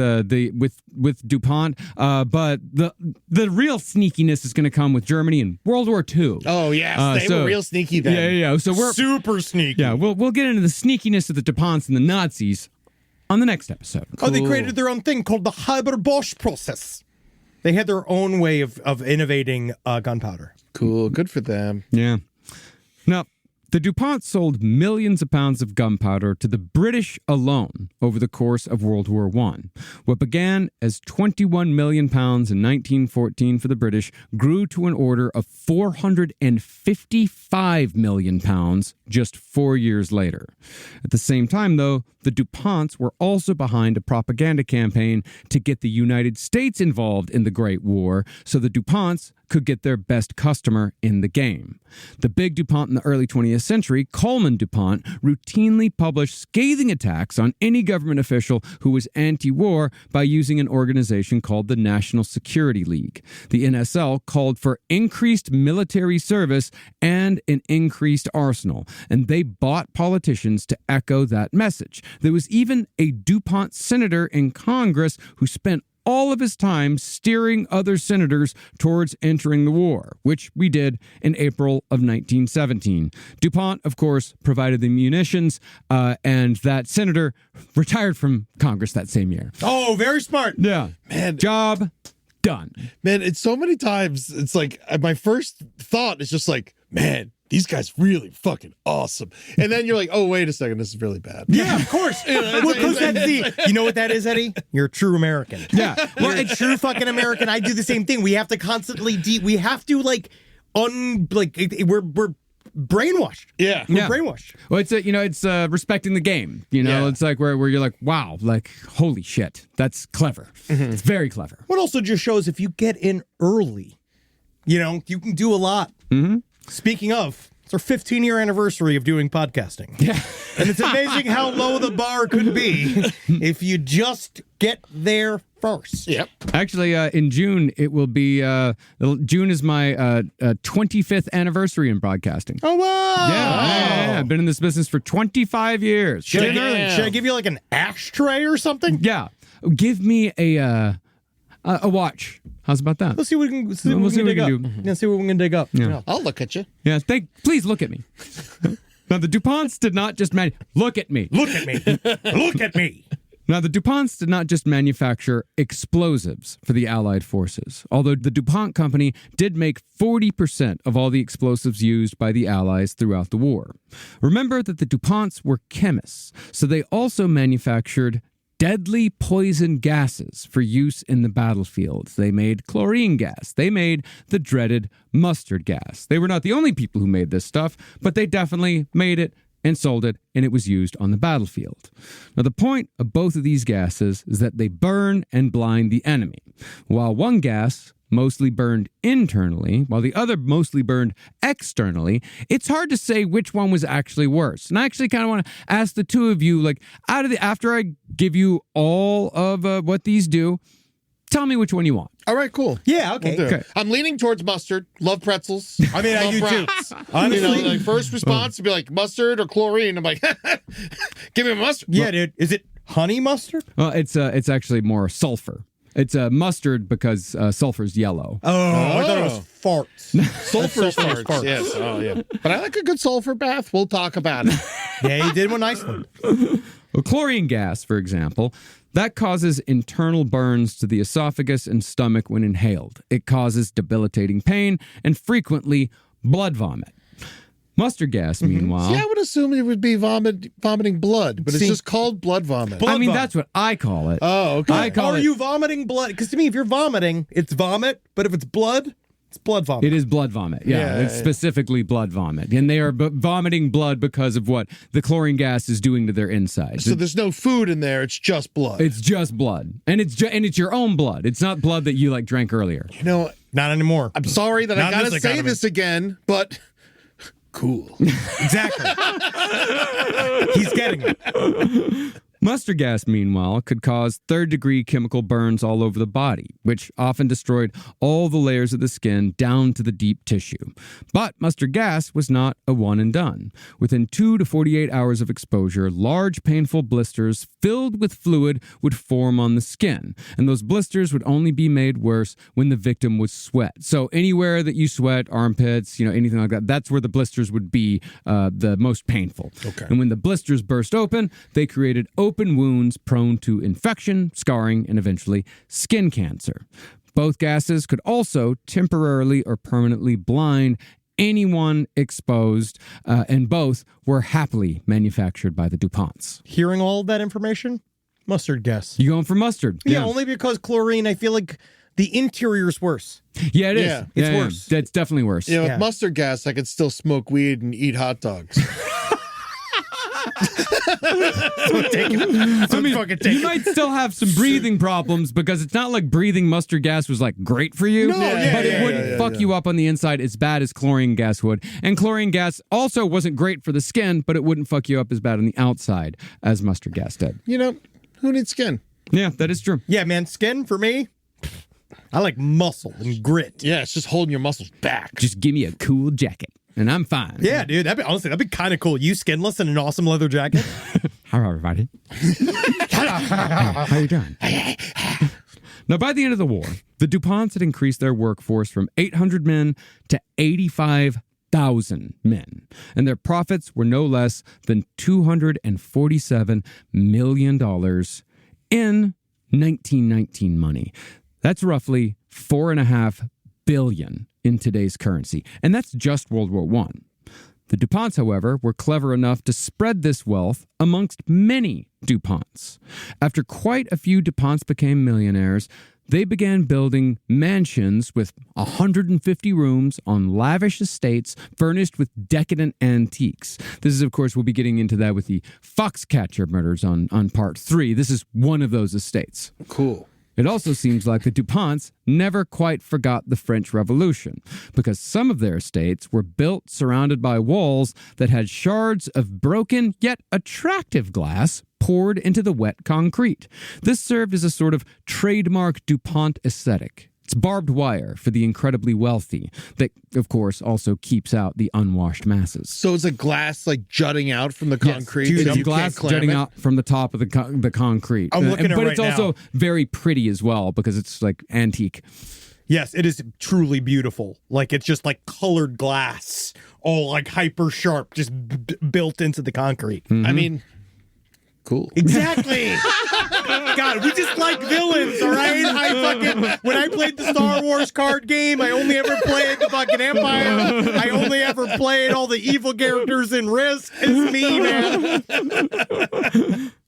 DuPont. But the real sneakiness is going to come with Germany in World War II. Oh yes, they were real sneaky then. Yeah. So we're super sneaky. Yeah, we'll get into the sneakiness of the DuPonts and the Nazis on the next episode. Oh, they created their own thing called the Haber-Bosch process. They had their own way of innovating gunpowder. Cool. Good for them. Yeah. Now, the DuPont sold millions of pounds of gunpowder to the British alone over the course of World War I. What began as 21 million pounds in 1914 for the British grew to an order of 455 million pounds just 4 years later. At the same time, though, the DuPonts were also behind a propaganda campaign to get the United States involved in the Great War so the DuPonts could get their best customer in the game. The big DuPont in the early 20th century, Coleman DuPont, routinely published scathing attacks on any government official who was anti-war by using an organization called the National Security League. The NSL called for increased military service and an increased arsenal, and they bought politicians to echo that message. There was even a DuPont senator in Congress who spent all of his time steering other senators towards entering the war, which we did in April of 1917. DuPont, of course, provided the munitions, and that senator retired from Congress that same year. Oh, very smart. Yeah. Man. Job done. Man, it's so many times, it's like, my first thought is just like, man, these guys really fucking awesome. And then you're like, oh, wait a second, this is really bad. Yeah, of course. You know what that is, Eddie? You're a true American. Yeah. Well, a true fucking American. I do the same thing. We have to constantly we have to we're brainwashed. Yeah. We're brainwashed. Well, it's respecting the game. It's like where you're like, wow, like, holy shit, that's clever. It's very clever. What also just shows if you get in early, you can do a lot. Mm-hmm. Speaking of, it's our 15-year anniversary of doing podcasting. Yeah. And it's amazing how low the bar could be if you just get there first. Yep. Actually, in June, it will be, June is my 25th anniversary in broadcasting. Oh, wow. Yeah. I've been in this business for 25 years. Should I give you like an ashtray or something? Yeah. Give me a watch. How's about that? Let's see what we can dig up. Yeah, see what we can dig up. Yeah. I'll look at you. Yeah, please look at me. Now, the DuPonts did not just look at me. Look at me. Look at me. Now, the DuPonts did not just manufacture explosives for the Allied forces, although the DuPont company did make 40% of all the explosives used by the Allies throughout the war. Remember that the DuPonts were chemists, so they also manufactured deadly poison gases for use in the battlefield. They made chlorine gas. They made the dreaded mustard gas. They were not the only people who made this stuff, but they definitely made it and sold it, and it was used on the battlefield. Now, the point of both of these gases is that they burn and blind the enemy. While one gas mostly burned internally, while the other mostly burned externally, it's hard to say which one was actually worse. And I actually kind of want to ask the two of you, like, after I give you all of what these do, tell me which one you want. All right, cool. Yeah, okay. We'll I'm leaning towards mustard. Love pretzels. I mean, I do too. Honestly, like first response would be like mustard or chlorine. I'm like, give me a mustard. Yeah, dude. Is it honey mustard? Well, it's actually more sulfur. It's mustard because sulfur's yellow. Oh, I thought it was farts. Sulfur's farts. Yes. Oh, yeah. But I like a good sulfur bath. We'll talk about it. Yeah, you did one nice one. Well, chlorine gas, for example, that causes internal burns to the esophagus and stomach when inhaled. It causes debilitating pain and frequently blood vomit. Mustard gas, meanwhile... Yeah, I would assume it would be vomiting blood, but it's just called blood vomit. That's what I call it. Oh, okay. Are you vomiting blood? Because to me, if you're vomiting, it's vomit, but if it's blood, it's blood vomit. It is blood vomit. Yeah, it's specifically blood vomit. And they are vomiting blood because of what the chlorine gas is doing to their insides. So there's no food in there, it's just blood. It's just blood. And it's your own blood. It's not blood that you drank earlier. Not anymore. I'm sorry that I gotta say this again, but... Cool. Exactly. He's getting it. Mustard gas, meanwhile, could cause third-degree chemical burns all over the body, which often destroyed all the layers of the skin down to the deep tissue. But mustard gas was not a one and done. Within 2 to 48 hours of exposure, large painful blisters filled with fluid would form on the skin, and those blisters would only be made worse when the victim would sweat. So anywhere that you sweat, armpits, anything like that, that's where the blisters would be the most painful. Okay. And when the blisters burst open, they created open wounds prone to infection, scarring, and eventually skin cancer. Both gases could also temporarily or permanently blind anyone exposed, and both were happily manufactured by the DuPonts. Hearing all of that information, mustard gas. You going for mustard? Yeah, only because chlorine, I feel like the interior's worse. Yeah, it is. Yeah. It's worse. That's definitely worse. Yeah, with mustard gas, I could still smoke weed and eat hot dogs. You might still have some breathing problems because it's not like breathing mustard gas was like great for you, No, but it wouldn't fuck you up on the inside as bad as chlorine gas would. And chlorine gas also wasn't great for the skin, but it wouldn't fuck you up as bad on the outside as mustard gas did. Who needs skin? Yeah, that is true. Yeah, man, skin for me, I like muscle and grit. Yeah, it's just holding your muscles back. Just give me a cool jacket and I'm fine. Yeah, dude, that'd be kind of cool. You skinless in an awesome leather jacket. Hello, everybody. How you doing? Now, by the end of the war, the DuPonts had increased their workforce from 800 men to 85,000 men, and their profits were no less than $247 million in 1919 money. That's roughly $4.5 billion in today's currency, and that's just World War I. The DuPonts, however, were clever enough to spread this wealth amongst many DuPonts. After quite a few DuPonts became millionaires, they began building mansions with 150 rooms on lavish estates furnished with decadent antiques. This is, of course, we'll be getting into that with the Foxcatcher murders on part 3. This is one of those estates. Cool. It also seems like the DuPonts never quite forgot the French Revolution, because some of their estates were built surrounded by walls that had shards of broken yet attractive glass poured into the wet concrete. This served as a sort of trademark DuPont aesthetic. It's barbed wire for the incredibly wealthy that, of course, also keeps out the unwashed masses. So it's a glass jutting out from the concrete. Yes, so you glass can't clam jutting it? out from the top of the concrete. I'm looking at it but right it's also very pretty as well because it's like antique. Yes, it is truly beautiful. Like it's just like colored glass, all like hyper sharp, just built into the concrete. Mm-hmm. I mean, cool. Exactly. God, we just like villains, all right? When I played the Star Wars card game, I only ever played the fucking Empire. I only ever played all the evil characters in Risk. It's me, man.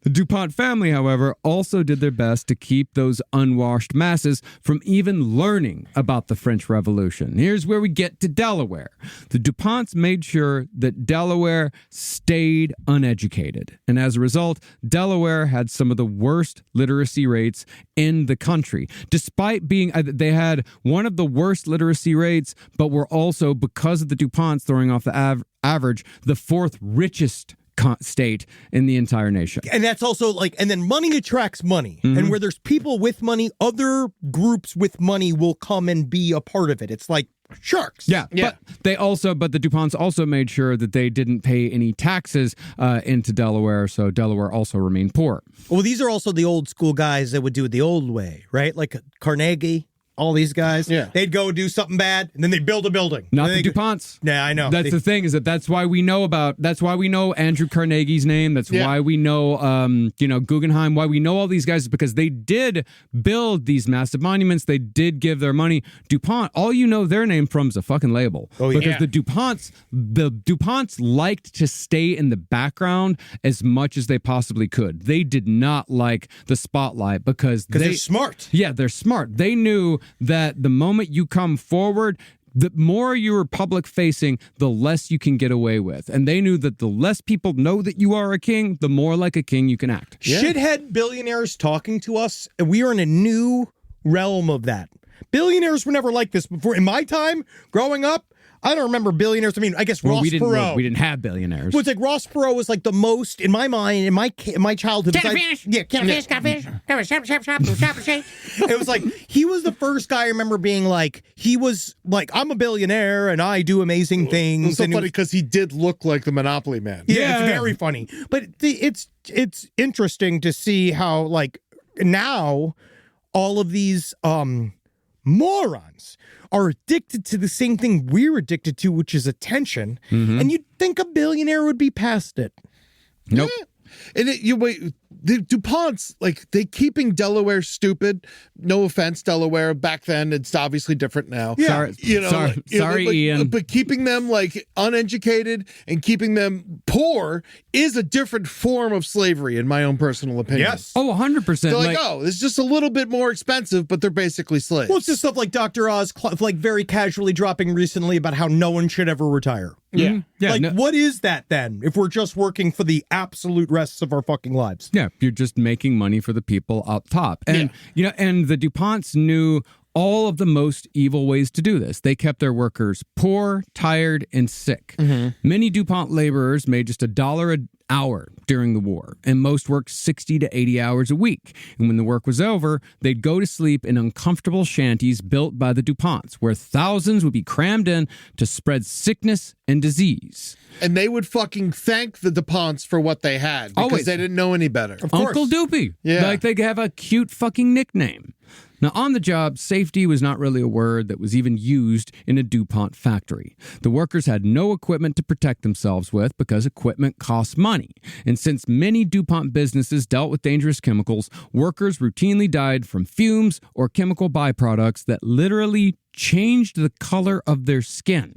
The DuPont family, however, also did their best to keep those unwashed masses from even learning about the French Revolution. Here's where we get to Delaware. The DuPonts made sure that Delaware stayed uneducated. And as a result, Delaware had some of the worst literacy rates in the country. Despite being, they had one of the worst literacy rates, but were also, because of the DuPonts throwing off the average, the fourth richest state in the entire nation. And that's also and then money attracts money. Mm-hmm. And where there's people with money, other groups with money will come and be a part of it. It's like sharks. Yeah. But the DuPonts also made sure that they didn't pay any taxes into Delaware, so Delaware also remained poor. Well, these are also the old school guys that would do it the old way, right? Like Carnegie. All these guys, they'd go do something bad, and then they'd build a building. Not the DuPonts. Yeah, I know. That's the thing, that's why we know Andrew Carnegie's name. That's why we know, Guggenheim, why we know all these guys is because they did build these massive monuments. They did give their money. DuPont, all you know their name from is a fucking label. Oh, yeah. Because the DuPonts liked to stay in the background as much as they possibly could. They did not like the spotlight because they're smart. Yeah, they're smart. They knew that the moment you come forward, the more you're public facing, the less you can get away with. And they knew that the less people know that you are a king, the more like a king you can act. Shithead billionaires talking to us, we are in a new realm of that. Billionaires were never like this before. In my time, growing up, I don't remember billionaires. I mean, I guess Ross Perot. We didn't have billionaires. Well, it's like Ross Perot was like the most, in my mind, in my childhood. Can I finish? Yeah, can I finish? It was like, he was the first guy I remember being like, he was like, I'm a billionaire and I do amazing things. It was so and funny because he did look like the Monopoly man. Yeah, it's very funny. But it's interesting to see how, like, now all of these morons are addicted to the same thing we're addicted to, which is attention. And you'd think a billionaire would be past it. Nope. Yeah. And the DuPonts, like, they keeping Delaware stupid. No offense, Delaware. Back then, it's obviously different now. Yeah. Sorry, Ian. But keeping them, like, uneducated and keeping them poor is a different form of slavery, in my own personal opinion. Yes. Oh, 100%. They're like, it's just a little bit more expensive, but they're basically slaves. Well, it's just stuff like Dr. Oz, like, very casually dropping recently about how no one should ever retire. Yeah. Like, what is that then, if we're just working for the absolute rest of our fucking lives? Yeah, you're just making money for the people up top. And, and the DuPonts knew all of the most evil ways to do this. They kept their workers poor, tired, and sick. Many DuPont laborers made just $1 an hour during the war, and most worked 60 to 80 hours a week. And when the work was over, they'd go to sleep in uncomfortable shanties built by the DuPonts, where thousands would be crammed in to spread sickness and disease. And they would fucking thank the DuPonts for what they had because Always. they didn't know any better. Uncle Doopy. Yeah. Like they have a cute fucking nickname. Now, on the job, safety was not really a word that was even used in a DuPont factory. The workers had no equipment to protect themselves with because equipment costs money. And since many DuPont businesses dealt with dangerous chemicals, workers routinely died from fumes or chemical byproducts that literally changed the color of their skin.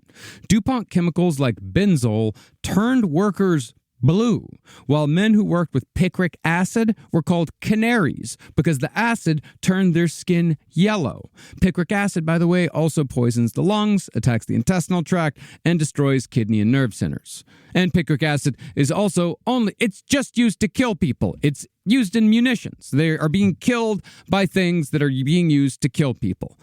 DuPont chemicals like benzol turned workers blue, while men who worked with picric acid were called canaries because the acid turned their skin yellow. Picric acid, by the way, also poisons the lungs, attacks the intestinal tract, and destroys kidney and nerve centers. And picric acid is also it's just used to kill people. It's used in munitions. They are being killed by things that are being used to kill people.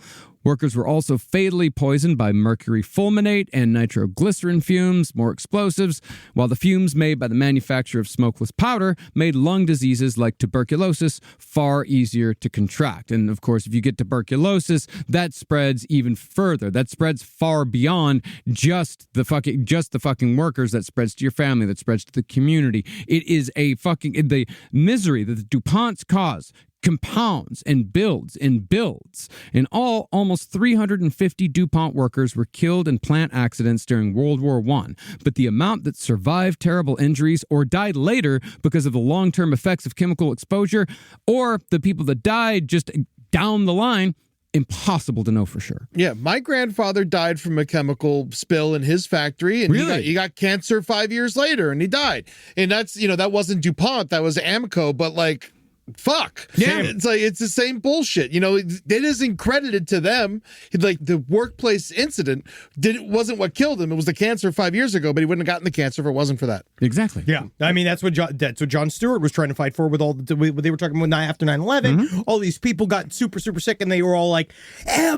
Workers were also fatally poisoned by mercury fulminate and nitroglycerin fumes, more explosives, while the fumes made by the manufacture of smokeless powder made lung diseases like tuberculosis far easier to contract. And of course, if you get tuberculosis, that spreads even further. That spreads far beyond just the fucking workers. That spreads to your family, that spreads to the community. It is the misery that the DuPonts cause compounds and builds. In all, almost 350 DuPont workers were killed in plant accidents during World War I. But the amount that survived terrible injuries or died later because of the long-term effects of chemical exposure, or the people that died just down the line, impossible to know for sure. Yeah, my grandfather died from a chemical spill in his factory, and he got cancer 5 years later, and he died. And that's, that wasn't DuPont, that was Amoco, but like, fuck. Yeah. It's like, it's the same bullshit. It isn't credited to them. Like, the workplace incident wasn't what killed him. It was the cancer 5 years ago, but he wouldn't have gotten the cancer if it wasn't for that. Exactly. Yeah. I mean, that's what John Stewart was trying to fight for with all they were talking about after 9/11. All these people got super, super sick, and they were all like,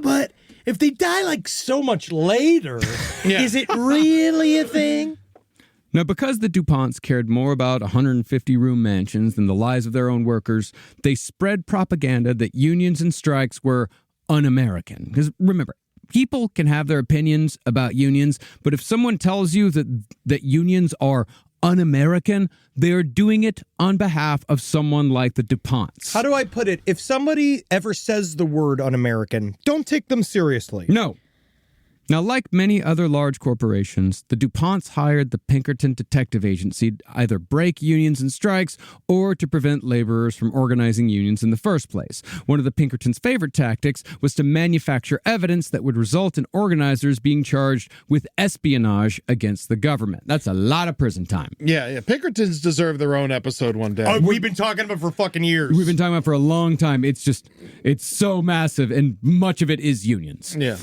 but if they die like so much later, is it really a thing? Now, because the DuPonts cared more about 150-room mansions than the lives of their own workers, they spread propaganda that unions and strikes were un-American. Because remember, people can have their opinions about unions, but if someone tells you that unions are un-American, they are doing it on behalf of someone like the DuPonts. How do I put it? If somebody ever says the word un-American, don't take them seriously. No. Now, like many other large corporations, the DuPonts hired the Pinkerton Detective Agency to either break unions and strikes or to prevent laborers from organizing unions in the first place. One of the Pinkertons' favorite tactics was to manufacture evidence that would result in organizers being charged with espionage against the government. That's a lot of prison time. Yeah. Pinkertons deserve their own episode one day. We've been talking about it for fucking years. We've been talking about it for a long time. It's so massive, and much of it is unions. Yeah.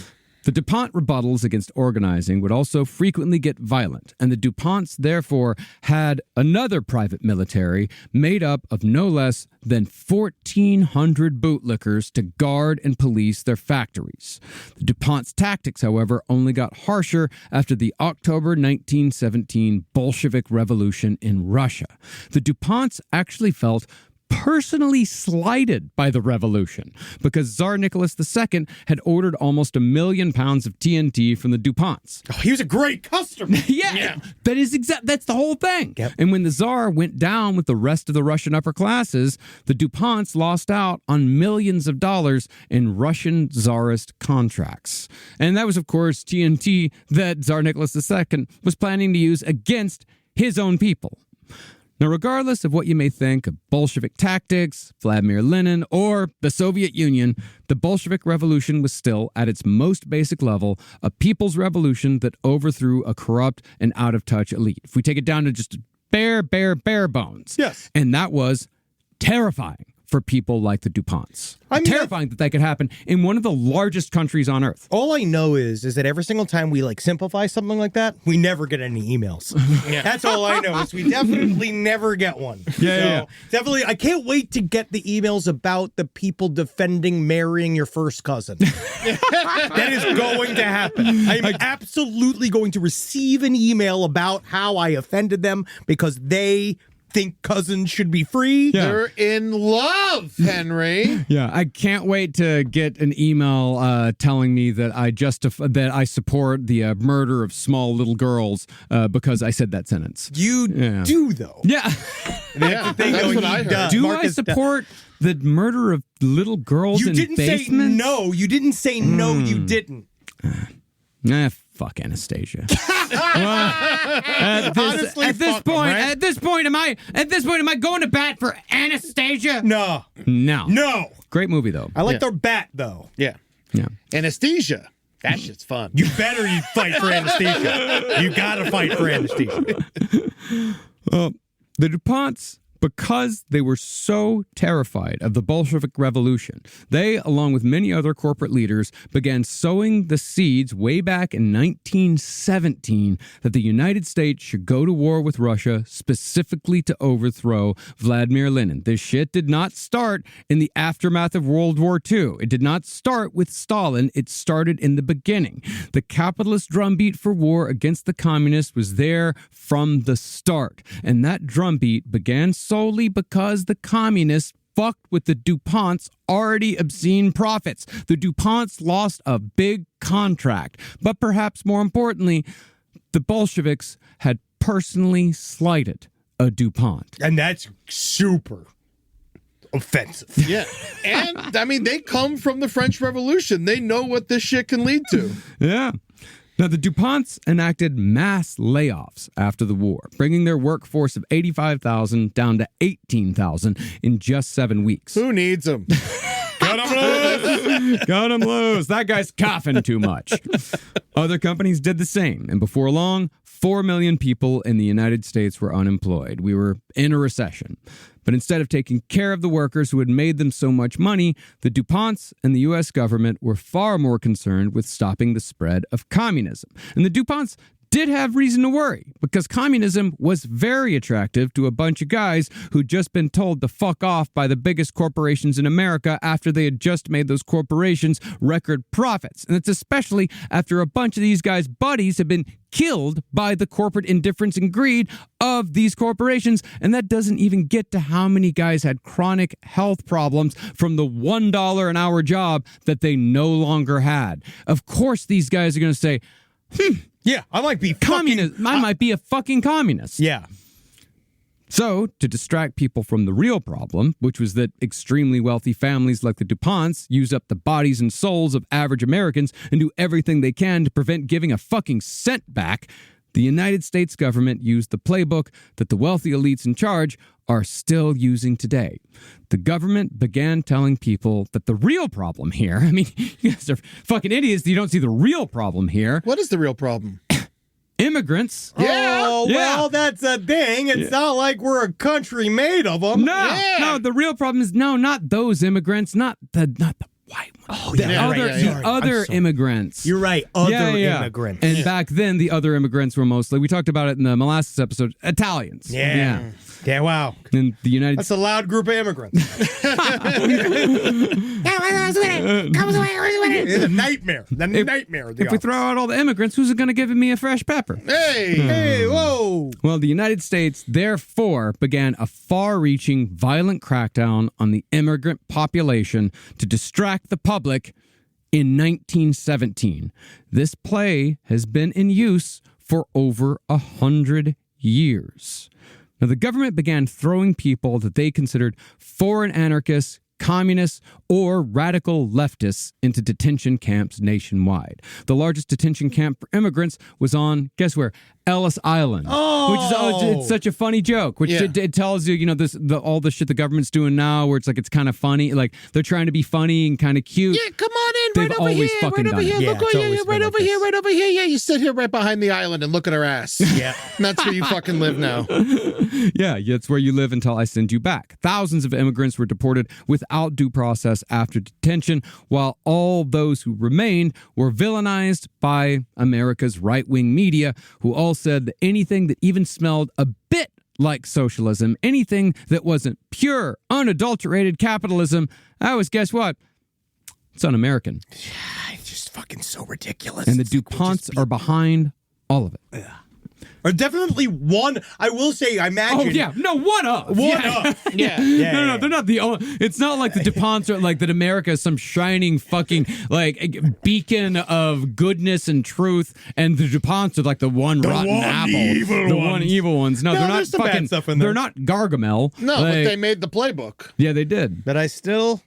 The DuPont rebuttals against organizing would also frequently get violent, and the DuPonts therefore had another private military made up of no less than 1,400 bootlickers to guard and police their factories. The DuPont's tactics, however, only got harsher after the October 1917 Bolshevik Revolution in Russia. The DuPonts actually felt personally slighted by the revolution because Tsar Nicholas II had ordered almost 1 million pounds of TNT from the DuPonts. Oh, he was a great customer. Yeah. That's the whole thing. Yep. And when the Tsar went down with the rest of the Russian upper classes, the DuPonts lost out on millions of dollars in Russian Tsarist contracts. And that was, of course, TNT that Tsar Nicholas II was planning to use against his own people. Now, regardless of what you may think of Bolshevik tactics, Vladimir Lenin, or the Soviet Union, the Bolshevik Revolution was still, at its most basic level, a people's revolution that overthrew a corrupt and out-of-touch elite. If we take it down to just bare bones. Yes. And that was terrifying for people like the DuPonts. Terrifying that could happen in one of the largest countries on earth. All I know is that every single time we simplify something like that, we never get any emails. Yeah. That's all I know is we definitely never get one. Yeah. Definitely, I can't wait to get the emails about the people defending marrying your first cousin. That is going to happen. I'm absolutely going to receive an email about how I offended them because they think cousins should be free. Yeah. They're in love, Henry. Yeah, I can't wait to get an email telling me that I support the murder of small little girls because I said that sentence. You do, though. Yeah. That's what I heard. Do I support the murder of little girls in basements? Say no. You didn't say no. You didn't. Fuck Anastasia. At this point, am I going to bat for Anastasia? No. Great movie though. I like their bat though. Yeah. Yeah. Anesthesia. That shit's fun. You fight for anesthesia. You gotta fight for anesthesia. Well, the DuPonts, because they were so terrified of the Bolshevik Revolution, they, along with many other corporate leaders, began sowing the seeds way back in 1917 that the United States should go to war with Russia specifically to overthrow Vladimir Lenin. This shit did not start in the aftermath of World War II. It did not start with Stalin. It started in the beginning. The capitalist drumbeat for war against the communists was there from the start. And that drumbeat began solely because the communists fucked with the DuPonts' already obscene profits. The DuPonts lost a big contract. But perhaps more importantly, the Bolsheviks had personally slighted a DuPont. And that's super offensive. Yeah. And, I mean, they come from the French Revolution. They know what this shit can lead to. Yeah. Now, the DuPonts enacted mass layoffs after the war, bringing their workforce of 85,000 down to 18,000 in just 7 weeks. Who needs them? Cut him loose! Cut him loose! That guy's coughing too much. Other companies did the same, and before long, 4 million people in the United States were unemployed. We were in a recession. But instead of taking care of the workers who had made them so much money, the DuPonts and the U.S. government were far more concerned with stopping the spread of communism. And the DuPonts did have reason to worry, because communism was very attractive to a bunch of guys who'd just been told to fuck off by the biggest corporations in America after they had just made those corporations record profits. And it's especially after a bunch of these guys' buddies have been killed by the corporate indifference and greed of these corporations. And that doesn't even get to how many guys had chronic health problems from the $1 an hour job that they no longer had. Of course, these guys are going to say, yeah, I might be communist. I might be a fucking communist. Yeah. So, to distract people from the real problem, which was that extremely wealthy families like the DuPonts use up the bodies and souls of average Americans and do everything they can to prevent giving a fucking cent back, the United States government used the playbook that the wealthy elites in charge are still using today. The government began telling people that the real problem here, I mean, you guys are fucking idiots, you don't see the real problem here. What is the real problem? Immigrants. Oh, well, that's a thing. It's not like we're a country made of them. No, the real problem is not those immigrants, not the white ones. Oh, yeah, The other immigrants. You're right. Other immigrants. And back then, the other immigrants were mostly, we talked about it in the molasses episode, Italians. Yeah. Yeah, wow. In the United That's a loud group of immigrants. It's a nightmare. The nightmare. If we throw out all the immigrants, who's going to give me a fresh pepper? Hey, whoa. Well, the United States, therefore, began a far-reaching, violent crackdown on the immigrant population to distract the public in 1917. This play has been in use for over 100 years. Now, the government began throwing people that they considered foreign anarchists, communists, or radical leftists into detention camps nationwide. The largest detention camp for immigrants was on, guess where? Ellis Island. Which is it's such a funny joke, which it tells you, all the shit the government's doing now, where it's like, it's kind of funny, like they're trying to be funny and kind of cute. Yeah, come on in, They've right over always here, fucking right over done here. it. Look, right over here, right over here. Yeah, you sit here right behind the island and look at her ass. Yeah. And that's where you fucking live now. Yeah, it's where you live until I send you back. Thousands of immigrants were deported without due process after detention, while all those who remained were villainized by America's right-wing media, who all said that anything that even smelled a bit like socialism, anything that wasn't pure, unadulterated capitalism, guess what? It's un-American. It's just fucking so ridiculous. And the DuPonts are behind all of it. Yeah. Or definitely one. I will say, I imagine. Oh, yeah. No, one up. Up. Yeah. No, they're not the only. It's not like the DuPonts are like that America is some shining fucking like beacon of goodness and truth, and the DuPonts are like the one rotten apple. One evil ones. No, they're not fucking. Stuff in there. They're not Gargamel. No, but they made the playbook. Yeah, they did. But I still.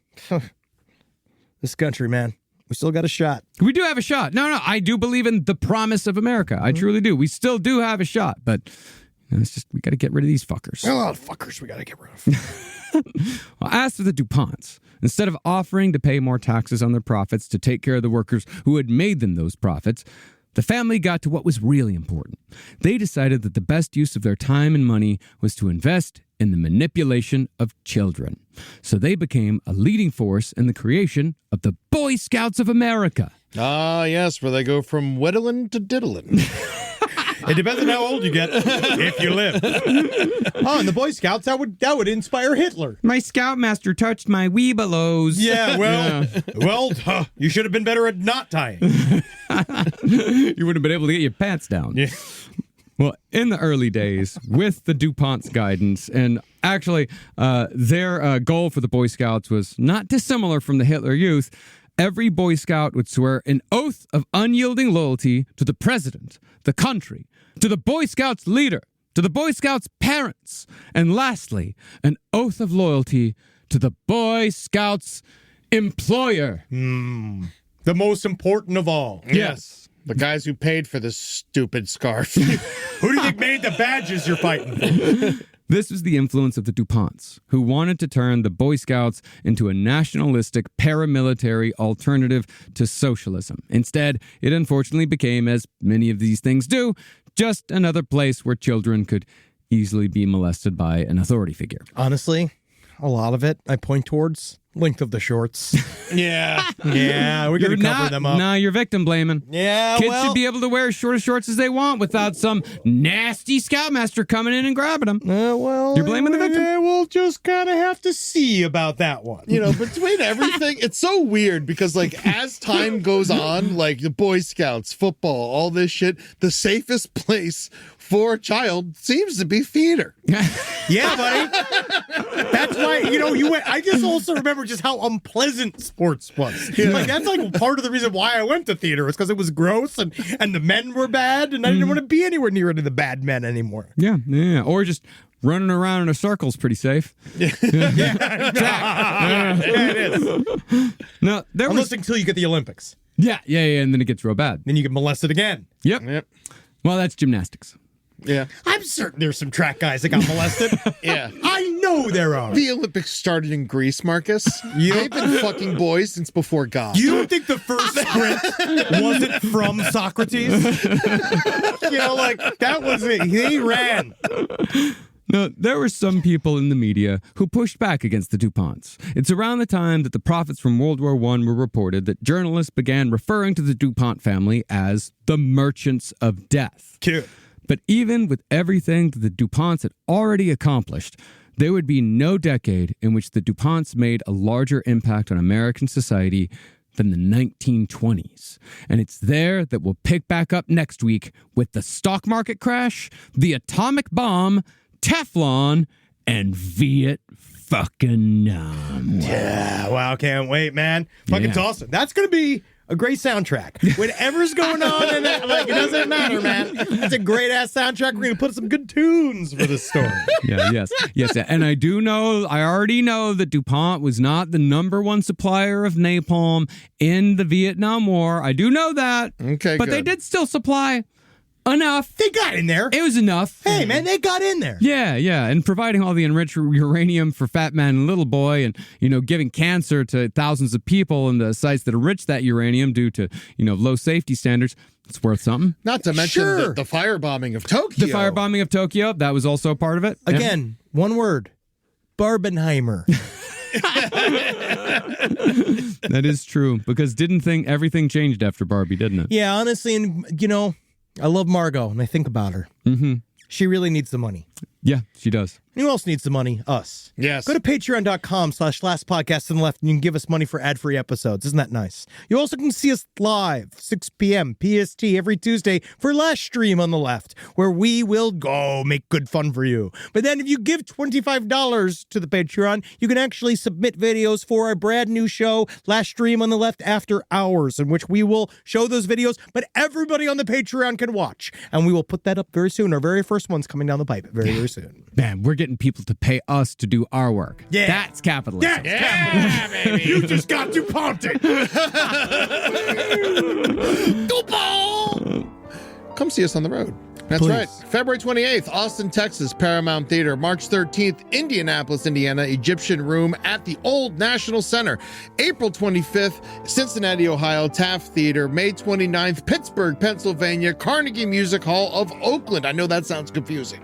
This country, man. We still got a shot. We do have a shot. No, I do believe in the promise of America. I truly do. We still do have a shot, but it's just we got to get rid of these fuckers. A lot of fuckers we got to get rid of. Well, as for the DuPonts, instead of offering to pay more taxes on their profits to take care of the workers who had made them those profits, the family got to what was really important. They decided that the best use of their time and money was to invest in the manipulation of children. So they became a leading force in the creation of the Boy Scouts of America. Ah, yes, where they go from whittling to diddling. It depends on how old you get, if you live. Oh, and the Boy Scouts, that would inspire Hitler. My scoutmaster touched my weebelows. Yeah, well, you should have been better at knot tying. You would have been able to get your pants down. Yeah. Well, in the early days, with the DuPont's guidance, and actually their goal for the Boy Scouts was not dissimilar from the Hitler Youth, every Boy Scout would swear an oath of unyielding loyalty to the president, the country, to the Boy Scouts leader, to the Boy Scouts parents, and lastly, an oath of loyalty to the Boy Scouts employer. The most important of all. Yes. The guys who paid for this stupid scarf. Who do you think made the badges you're fighting for? This was the influence of the DuPonts, who wanted to turn the Boy Scouts into a nationalistic paramilitary alternative to socialism. Instead, it unfortunately became, as many of these things do, just another place where children could easily be molested by an authority figure. Honestly, a lot of it I point towards length of the shorts. Yeah. Yeah, we're going to cover them up. Nah, you're victim blaming. Yeah, Kids should be able to wear as short shorts as they want without some nasty scoutmaster coming in and grabbing them. You're blaming the victim. Yeah, we'll just kind of have to see about that one. You know, between everything, it's so weird because, like, as time goes on, like the Boy Scouts, football, all this shit, the safest place for a child seems to be theater. Yeah, buddy. That's why, I just also remember just how unpleasant sports was. Yeah. Like, that's like part of the reason why I went to theater was because it was gross and the men were bad and I didn't want to be anywhere near any of the bad men anymore. Yeah. Or just running around in a circle is pretty safe. Yeah, it is. No, Unless until you get the Olympics. Yeah, and then it gets real bad. Then you get molested again. Yep. Well, that's gymnastics. Yeah. I'm certain there's some track guys that got molested. Yeah. I know there are. The Olympics started in Greece, Marcus. They've been fucking boys since before God. You don't think the first sprint wasn't from Socrates? That was it. He ran. Now, there were some people in the media who pushed back against the DuPonts. It's around the time that the profits from World War I were reported that journalists began referring to the DuPont family as the merchants of death. Cute. But even with everything that the DuPonts had already accomplished, there would be no decade in which the DuPonts made a larger impact on American society than the 1920s. And it's there that we'll pick back up next week with the stock market crash, the atomic bomb, Teflon, and Viet fucking Nam. Yeah, wow, can't wait, man. Fucking awesome. That's going to be a great soundtrack. Whatever's going on in that, like, it doesn't matter, man. It's a great-ass soundtrack. We're going to put some good tunes for this story. Yes. And I already know that DuPont was not the number one supplier of napalm in the Vietnam War. I do know that. Okay, but good. they did still supply enough. They got in there. It was enough. Hey, man, they got in there. Yeah. And providing all the enriched uranium for Fat Man and Little Boy and, giving cancer to thousands of people in the sites that enrich that uranium due to, low safety standards. It's worth something. Not to mention the firebombing of Tokyo. The firebombing of Tokyo, that was also a part of it. Again, one word. Barbenheimer. That is true, because everything changed after Barbie, didn't it? Yeah, honestly, and, I love Margot, and I think about her. Mm-hmm. She really needs the money. Yeah, she does. Who else needs the money? Us. Yes. Go to patreon.com/lastpodcast on the left and you can give us money for ad-free episodes. Isn't that nice? You also can see us live, 6 p.m. PST every Tuesday for Last Stream on the left, where we will go make good fun for you. But then if you give $25 to the Patreon, you can actually submit videos for our brand new show, Last Stream on the Left After Hours, in which we will show those videos, but everybody on the Patreon can watch. And we will put that up very soon. Our very first one's coming down the pipe very, very soon. Man, we're getting people to pay us to do our work. Yeah. That's capitalism. Yeah, baby. You just got DuPonted. DuPont! Come see us on the road. That's Please. right. February 28th, Austin, Texas, Paramount Theater. March 13th, Indianapolis, Indiana, Egyptian Room at the Old National Center. April 25th, Cincinnati, Ohio, Taft Theater. May 29th, Pittsburgh, Pennsylvania, Carnegie Music Hall of Oakland. I know that sounds confusing.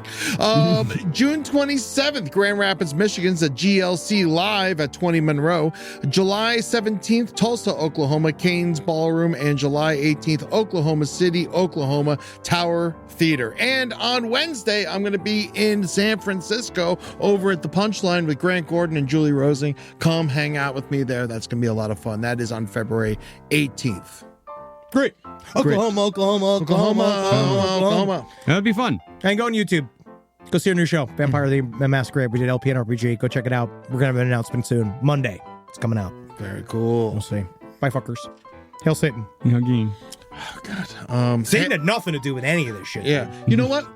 June 27th, Grand Rapids, Michigan's at GLC Live at 20 Monroe. July 17th, Tulsa, Oklahoma, Cain's Ballroom. And July 18th, Oklahoma City, Oklahoma, Tower Theater. And on Wednesday, I'm going to be in San Francisco over at the Punchline with Grant Gordon and Julie Rosing. Come hang out with me there. That's going to be a lot of fun. That is on February 18th. Great. Oklahoma. That would be fun. And go on YouTube. Go see our new show, Vampire the Masquerade. We did LP and RPG. Go check it out. We're going to have an announcement soon. Monday. It's coming out. Very cool. We'll see. Bye, fuckers. Hail Satan. Again. Oh, God. Satan had nothing to do with any of this shit. Yeah. You know what?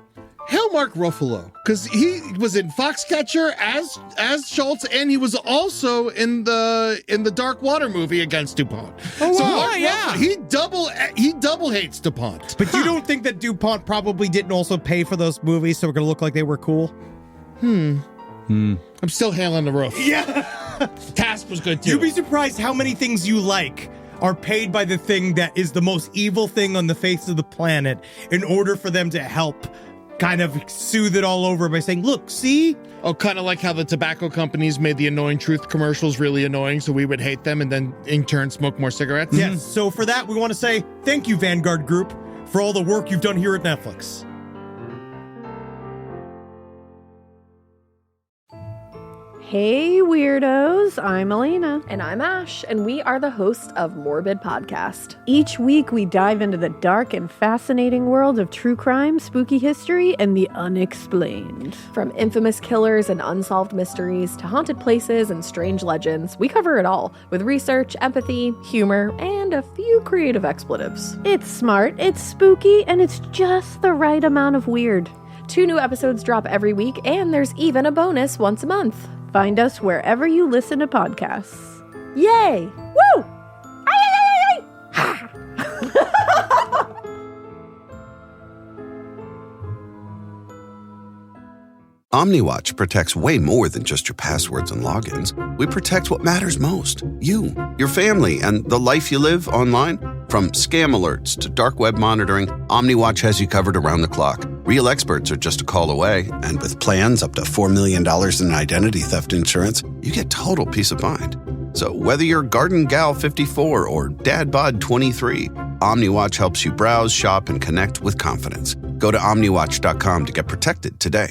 Hail Mark Ruffalo, because he was in Foxcatcher as Schultz, and he was also in the Dark Water movie against DuPont. Oh, so wow. Mark Yeah. Ruffalo, he double hates DuPont. But you don't think that DuPont probably didn't also pay for those movies so we're going to look like they were cool? I'm still hailing the roof. Yeah. Task was good too. You'd be surprised how many things you like are paid by the thing that is the most evil thing on the face of the planet in order for them to help kind of soothe it all over by saying, look, see? Oh, kind of like how the tobacco companies made the Annoying Truth commercials really annoying so we would hate them and then in turn smoke more cigarettes. Yes. So for that, we want to say thank you, Vanguard Group, for all the work you've done here at Netflix. Hey, weirdos. I'm Elena. And I'm Ash, and we are the hosts of Morbid Podcast. Each week, we dive into the dark and fascinating world of true crime, spooky history, and the unexplained. From infamous killers and unsolved mysteries to haunted places and strange legends, we cover it all with research, empathy, humor, and a few creative expletives. It's smart, it's spooky, and it's just the right amount of weird. 2 new episodes drop every week, and there's even a bonus once a month. Find us wherever you listen to podcasts. Yay! Woo! Ay! Ha! OmniWatch protects way more than just your passwords and logins. We protect what matters most. You, your family, and the life you live online. From scam alerts to dark web monitoring, OmniWatch has you covered around the clock. Real experts are just a call away, and with plans up to $4 million in identity theft insurance, you get total peace of mind. So whether you're Garden Gal 54 or Dad Bod 23, OmniWatch helps you browse, shop, and connect with confidence. Go to OmniWatch.com to get protected today.